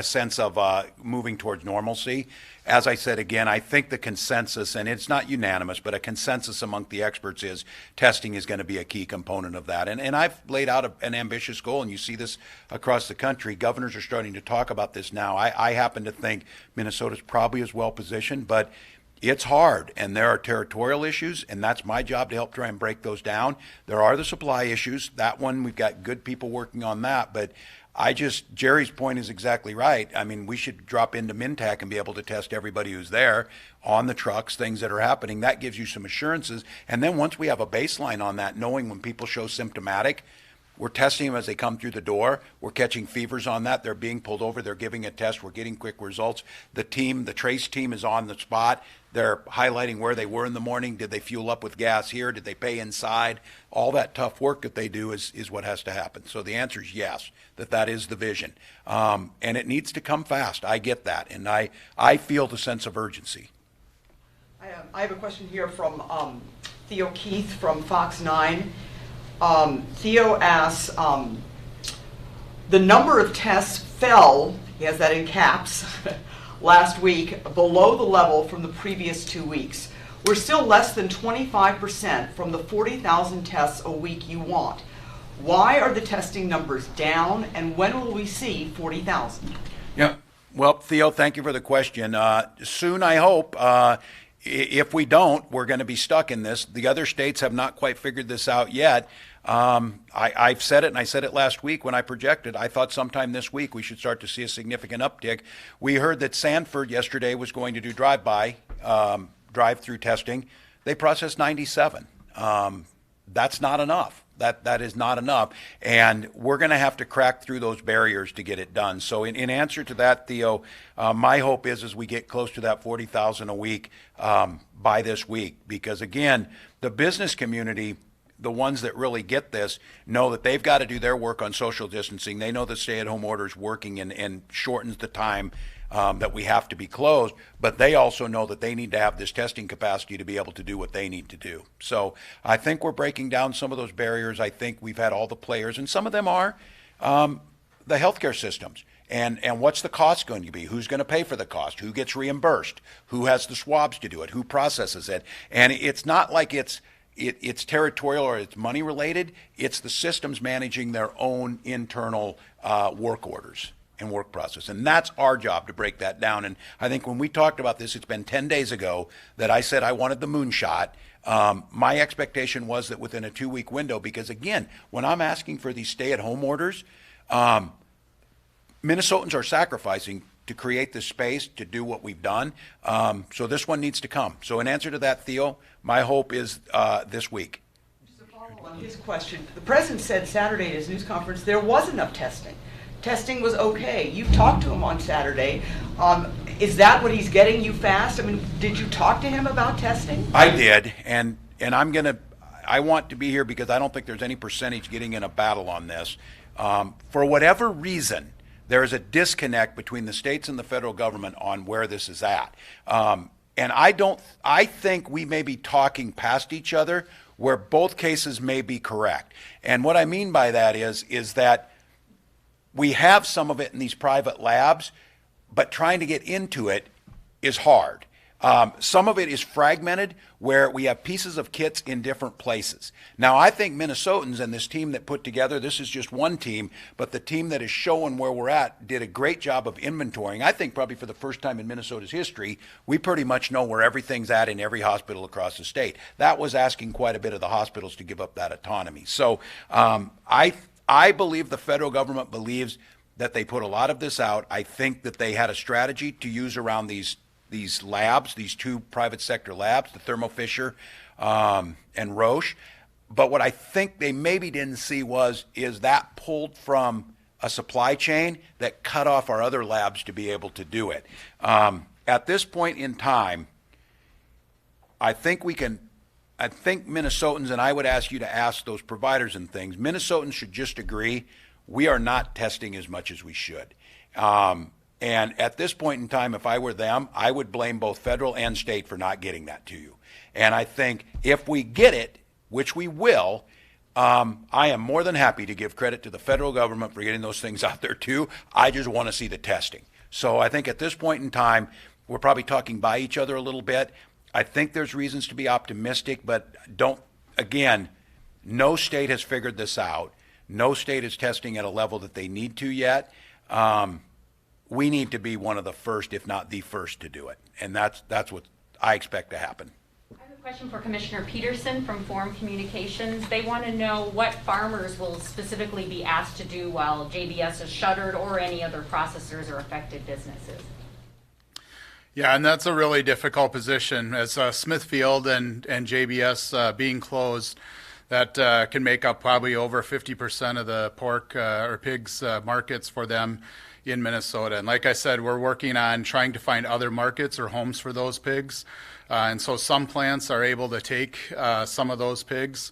sense of moving towards normalcy, as I said again, I think the consensus, and it's not unanimous, but a consensus among the experts is testing is going to be a key component of that. And I've laid out an ambitious goal, and you see this across the country. Governors are starting to talk about this now. I happen to think Minnesota's probably as well positioned, but it's hard, and there are territorial issues, and that's my job to help try and break those down. There are the supply issues. That one, we've got good people working on that, but Jerry's point is exactly right. I mean, we should drop into Mintac and be able to test everybody who's there on the trucks, things that are happening. That gives you some assurances. And then once we have a baseline on that, knowing when people show symptomatic, We're testing them as they come through the door. We're catching fevers on that. They're being pulled over. They're giving a test. We're getting quick results. The Trace team is on the spot. They're highlighting where they were in the morning. Did they fuel up with gas here? Did they pay inside? All that tough work that they do is what has to happen. So the answer is yes, that is the vision. And it needs to come fast. I get that. And I feel the sense of urgency. I have a question here from Theo Keith from Fox 9. Theo asks, the number of tests fell, he has that in caps, last week below the level from the previous 2 weeks. We're still less than 25% from the 40,000 tests a week you want. Why are the testing numbers down, and when will we see 40,000? Yeah. Well, Theo, thank you for the question. Soon, I hope. If we don't, we're going to be stuck in this. The other states have not quite figured this out yet. I've said it, and I said it last week when I projected. I thought sometime this week we should start to see a significant uptick. We heard that Sanford yesterday was going to do drive-through testing. They processed 97. That's not enough. That is not enough, and we're going to have to crack through those barriers to get it done. So in answer to that, Theo, my hope is as we get close to that 40,000 a week by this week, because again, the business community, the ones that really get this, know that they've got to do their work on social distancing. They know the stay-at-home order is working and shortens the time that we have to be closed, but they also know that they need to have this testing capacity to be able to do what they need to do. So I think we're breaking down some of those barriers. I think we've had all the players, and some of them are the healthcare systems. And what's the cost going to be? Who's going to pay for the cost? Who gets reimbursed? Who has the swabs to do it? Who processes it? And it's not like it's territorial or it's money related. It's the systems managing their own internal work orders and work process. And that's our job to break that down. And I think when we talked about this, it's been 10 days ago that I said I wanted the moonshot. My expectation was that within a 2-week window, because again, when I'm asking for these stay-at-home orders, Minnesotans are sacrificing to create this space to do what we've done. So this one needs to come. So in answer to that, Theo, my hope is this week. Just a follow on his question. The president said Saturday at his news conference there was enough testing. Testing was okay. You talked to him on Saturday. Is that what he's getting you fast? I mean, did you talk to him about testing? I did, and I want to be here because I don't think there's any percentage getting in a battle on this. For whatever reason, there is a disconnect between the states and the federal government on where this is at. And I think we may be talking past each other where both cases may be correct. And what I mean by that is that we have some of it in these private labs, but trying to get into it is hard. Some of it is fragmented where we have pieces of kits in different places. Now, I think Minnesotans and this team that put together, this is just one team, but the team that is showing where we're at did a great job of inventorying. I think probably for the first time in Minnesota's history, we pretty much know where everything's at in every hospital across the state. That was asking quite a bit of the hospitals to give up that autonomy. So I believe the federal government believes that they put a lot of this out. I think that they had a strategy to use around these labs, these 2 private sector labs, the Thermo Fisher and Roche. But what I think they maybe didn't see is that pulled from a supply chain that cut off our other labs to be able to do it. At this point in time, I think Minnesotans, and I would ask you to ask those providers and things, Minnesotans should just agree we are not testing as much as we should. And at this point in time, if I were them, I would blame both federal and state for not getting that to you. And I think if we get it, which we will, I am more than happy to give credit to the federal government for getting those things out there too. I just want to see the testing. So I think at this point in time, we're probably talking by each other a little bit. I think there's reasons to be optimistic, but no state has figured this out. No state is testing at a level that they need to yet. We need to be one of the first, if not the first, to do it. And that's what I expect to happen. I have a question for Commissioner Peterson from Forum Communications. They want to know what farmers will specifically be asked to do while JBS is shuttered or any other processors or affected businesses. Yeah, and that's a really difficult position. As Smithfield and JBS being closed, that can make up probably over 50% of the pork or pigs markets for them in Minnesota. And like I said, we're working on trying to find other markets or homes for those pigs. And so some plants are able to take some of those pigs.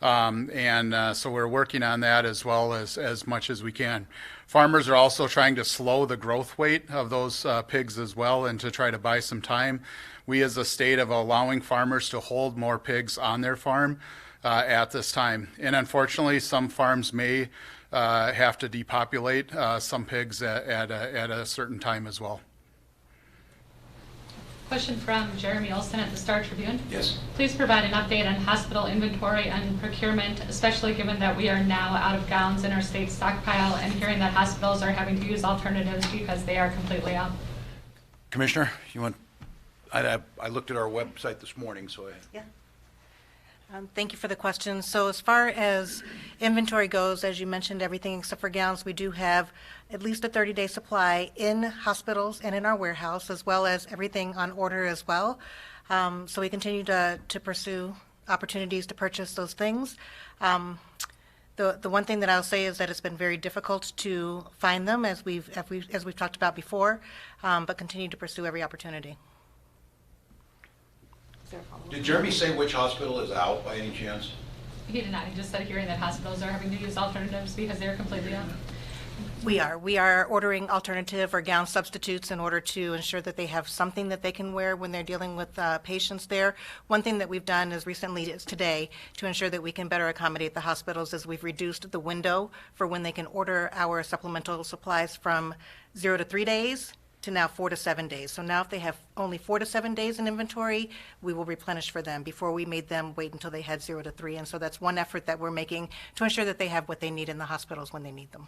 So we're working on that as well as much as we can. Farmers are also trying to slow the growth rate of those pigs as well, and to try to buy some time. We as a state have allowing farmers to hold more pigs on their farm at this time. And unfortunately, some farms may have to depopulate some pigs at a certain time as well. Question from Jeremy Olson at the Star Tribune. Yes. Please provide an update on hospital inventory and procurement, especially given that we are now out of gowns in our state stockpile and hearing that hospitals are having to use alternatives because they are completely out. Commissioner, you want? I looked at our website this morning, so Yeah. Thank you for the question. So as far as inventory goes, as you mentioned, everything except for gowns, we do have at least a 30-day supply in hospitals and in our warehouse, as well as everything on order as well. So we continue to pursue opportunities to purchase those things. The one thing that I'll say is that it's been very difficult to find them, as we've talked about before, but continue to pursue every opportunity. did Jeremy say which hospital is out by any chance? He did not. He just said hearing that hospitals are having to use alternatives because they're completely out. We are ordering alternative or gown substitutes in order to ensure that they have something that they can wear when they're dealing with patients there. One thing that we've done as recently as today to ensure that we can better accommodate the hospitals is we've reduced the window for when they can order our supplemental supplies from 0 to 3 days to now 4 to 7 days. So now if they have only 4 to 7 days in inventory, we will replenish for them. Before we made them wait until they had 0 to 3. And so that's one effort that we're making to ensure that they have what they need in the hospitals when they need them.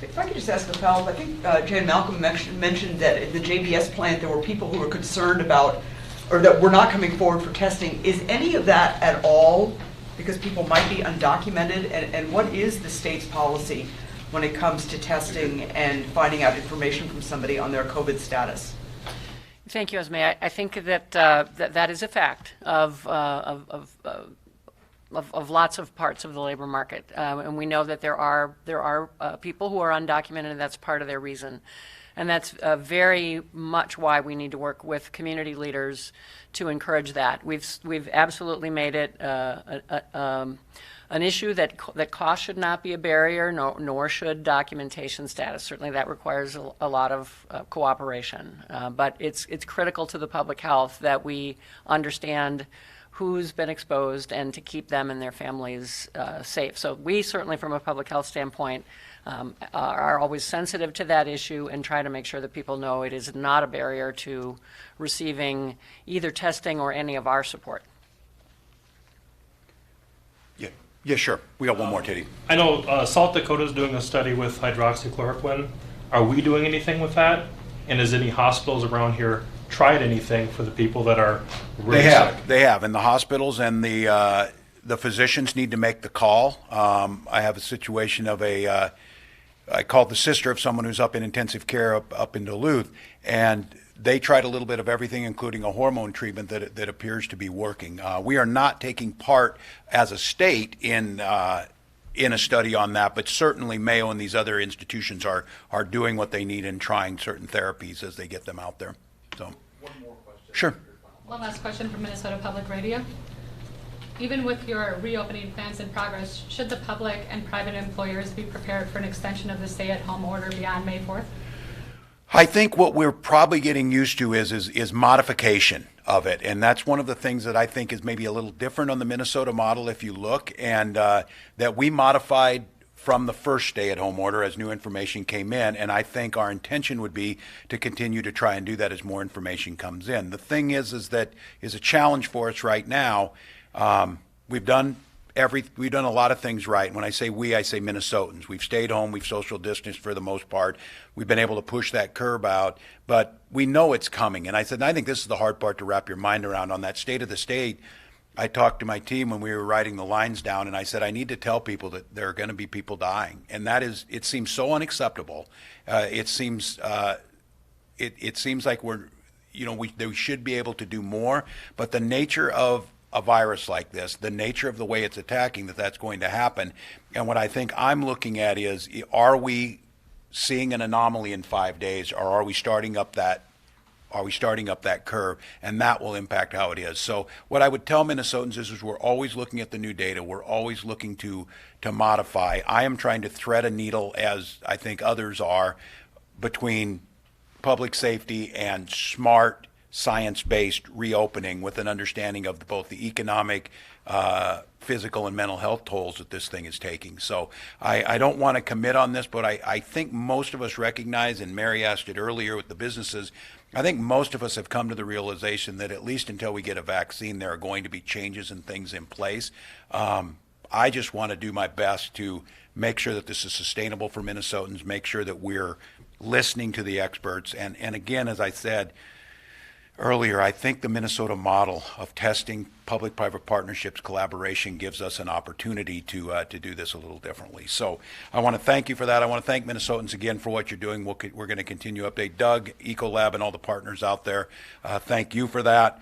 If I could just ask a follow-up, I think Jan Malcolm mentioned that at the JBS plant there were people who were concerned about, or that were not coming forward for testing. Is any of that at all because people might be undocumented? And what is the state's policy when it comes to testing and finding out information from somebody on their COVID status? Thank you, Esme. I think that that is a fact of lots of parts of the labor market, and we know that there are people who are undocumented, and that's part of their reason, and that's very much why we need to work with community leaders to encourage that. We've absolutely made it an issue that cost should not be a barrier, nor should documentation status. Certainly, that requires a lot of cooperation, but it's critical to the public health that we understand who's been exposed and to keep them and their families safe. So we certainly, from a public health standpoint, are always sensitive to that issue and try to make sure that people know it is not a barrier to receiving either testing or any of our support. Yeah, sure. We got one more, Teddy. I know South Dakota is doing a study with hydroxychloroquine. Are we doing anything with that? And has any hospitals around here tried anything for the people that are really sick? They have. And the hospitals and the physicians need to make the call. I have a situation of I called the sister of someone who's up in intensive care up in Duluth, and they tried a little bit of everything, including a hormone treatment that appears to be working. We are not taking part as a state in a study on that, but certainly Mayo and these other institutions are doing what they need and trying certain therapies as they get them out there. So, one more question. Sure. One last question from Minnesota Public Radio. Even with your reopening plans in progress, should the public and private employers be prepared for an extension of the stay-at-home order beyond May 4th? I think what we're probably getting used to is modification of it, and that's one of the things that I think is maybe a little different on the Minnesota model if you look, and that we modified from the first stay-at-home order as new information came in, and I think our intention would be to continue to try and do that as more information comes in. The thing is that is a challenge for us right now. We've done a lot of things right. When I say we, I say Minnesotans. We've stayed home. We've social distanced for the most part. We've been able to push that curve out, but we know it's coming. And I think this is the hard part to wrap your mind around. On that state of the state, I talked to my team when we were writing the lines down, and I said, I need to tell people that there are going to be people dying. And it seems so unacceptable. It seems like we should be able to do more, but the nature of a virus like this, the nature of the way it's attacking, that's going to happen. And what I think I'm looking at is, are we seeing an anomaly in 5 days, or are we starting up that curve, and that will impact how it is. So what I would tell Minnesotans is we're always looking at the new data. We're always looking to modify. I am trying to thread a needle, as I think others are, between public safety and smart, science-based reopening with an understanding of both the economic, physical, and mental health tolls that this thing is taking. So I don't want to commit on this, but I think most of us recognize, and Mary asked it earlier with the businesses, I think most of us have come to the realization that at least until we get a vaccine, there are going to be changes and things in place. I just want to do my best to make sure that this is sustainable for Minnesotans, make sure that we're listening to the experts. And again, as I said earlier, I think the Minnesota model of testing, public-private partnerships, collaboration gives us an opportunity to do this a little differently. So I want to thank you for that. I want to thank Minnesotans again for what you're doing. We're going to continue to update Doug, Ecolab, and all the partners out there. Thank you for that.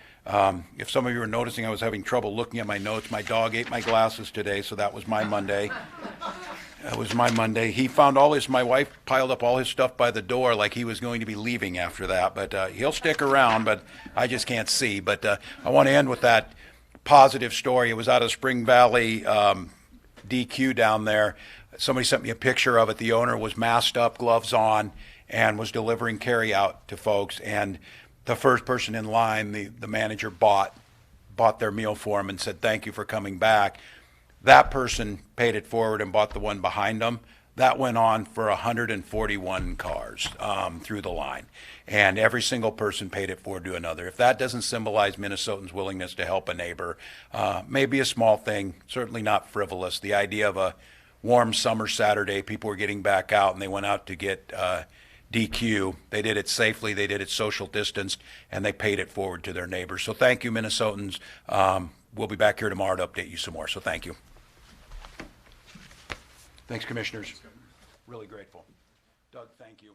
If some of you are noticing I was having trouble looking at my notes, my dog ate my glasses today, so that was my Monday. That was my Monday. He found my wife piled up all his stuff by the door like he was going to be leaving after that, but he'll stick around, but I just can't see. But I want to end with that positive story. It was out of Spring Valley DQ down there. Somebody sent me a picture of it. The owner was masked up, gloves on, and was delivering carry out to folks. And the first person in line, the manager bought their meal for him and said, "Thank you for coming back." That person paid it forward and bought the one behind them. That went on for 141 cars through the line. And every single person paid it forward to another. If that doesn't symbolize Minnesotans' willingness to help a neighbor, maybe a small thing, certainly not frivolous. The idea of a warm summer Saturday, people were getting back out and they went out to get DQ. They did it safely, they did it social distanced, and they paid it forward to their neighbors. So thank you, Minnesotans. We'll be back here tomorrow to update you some more. So thank you. Thanks, commissioners. Really grateful. Doug, thank you.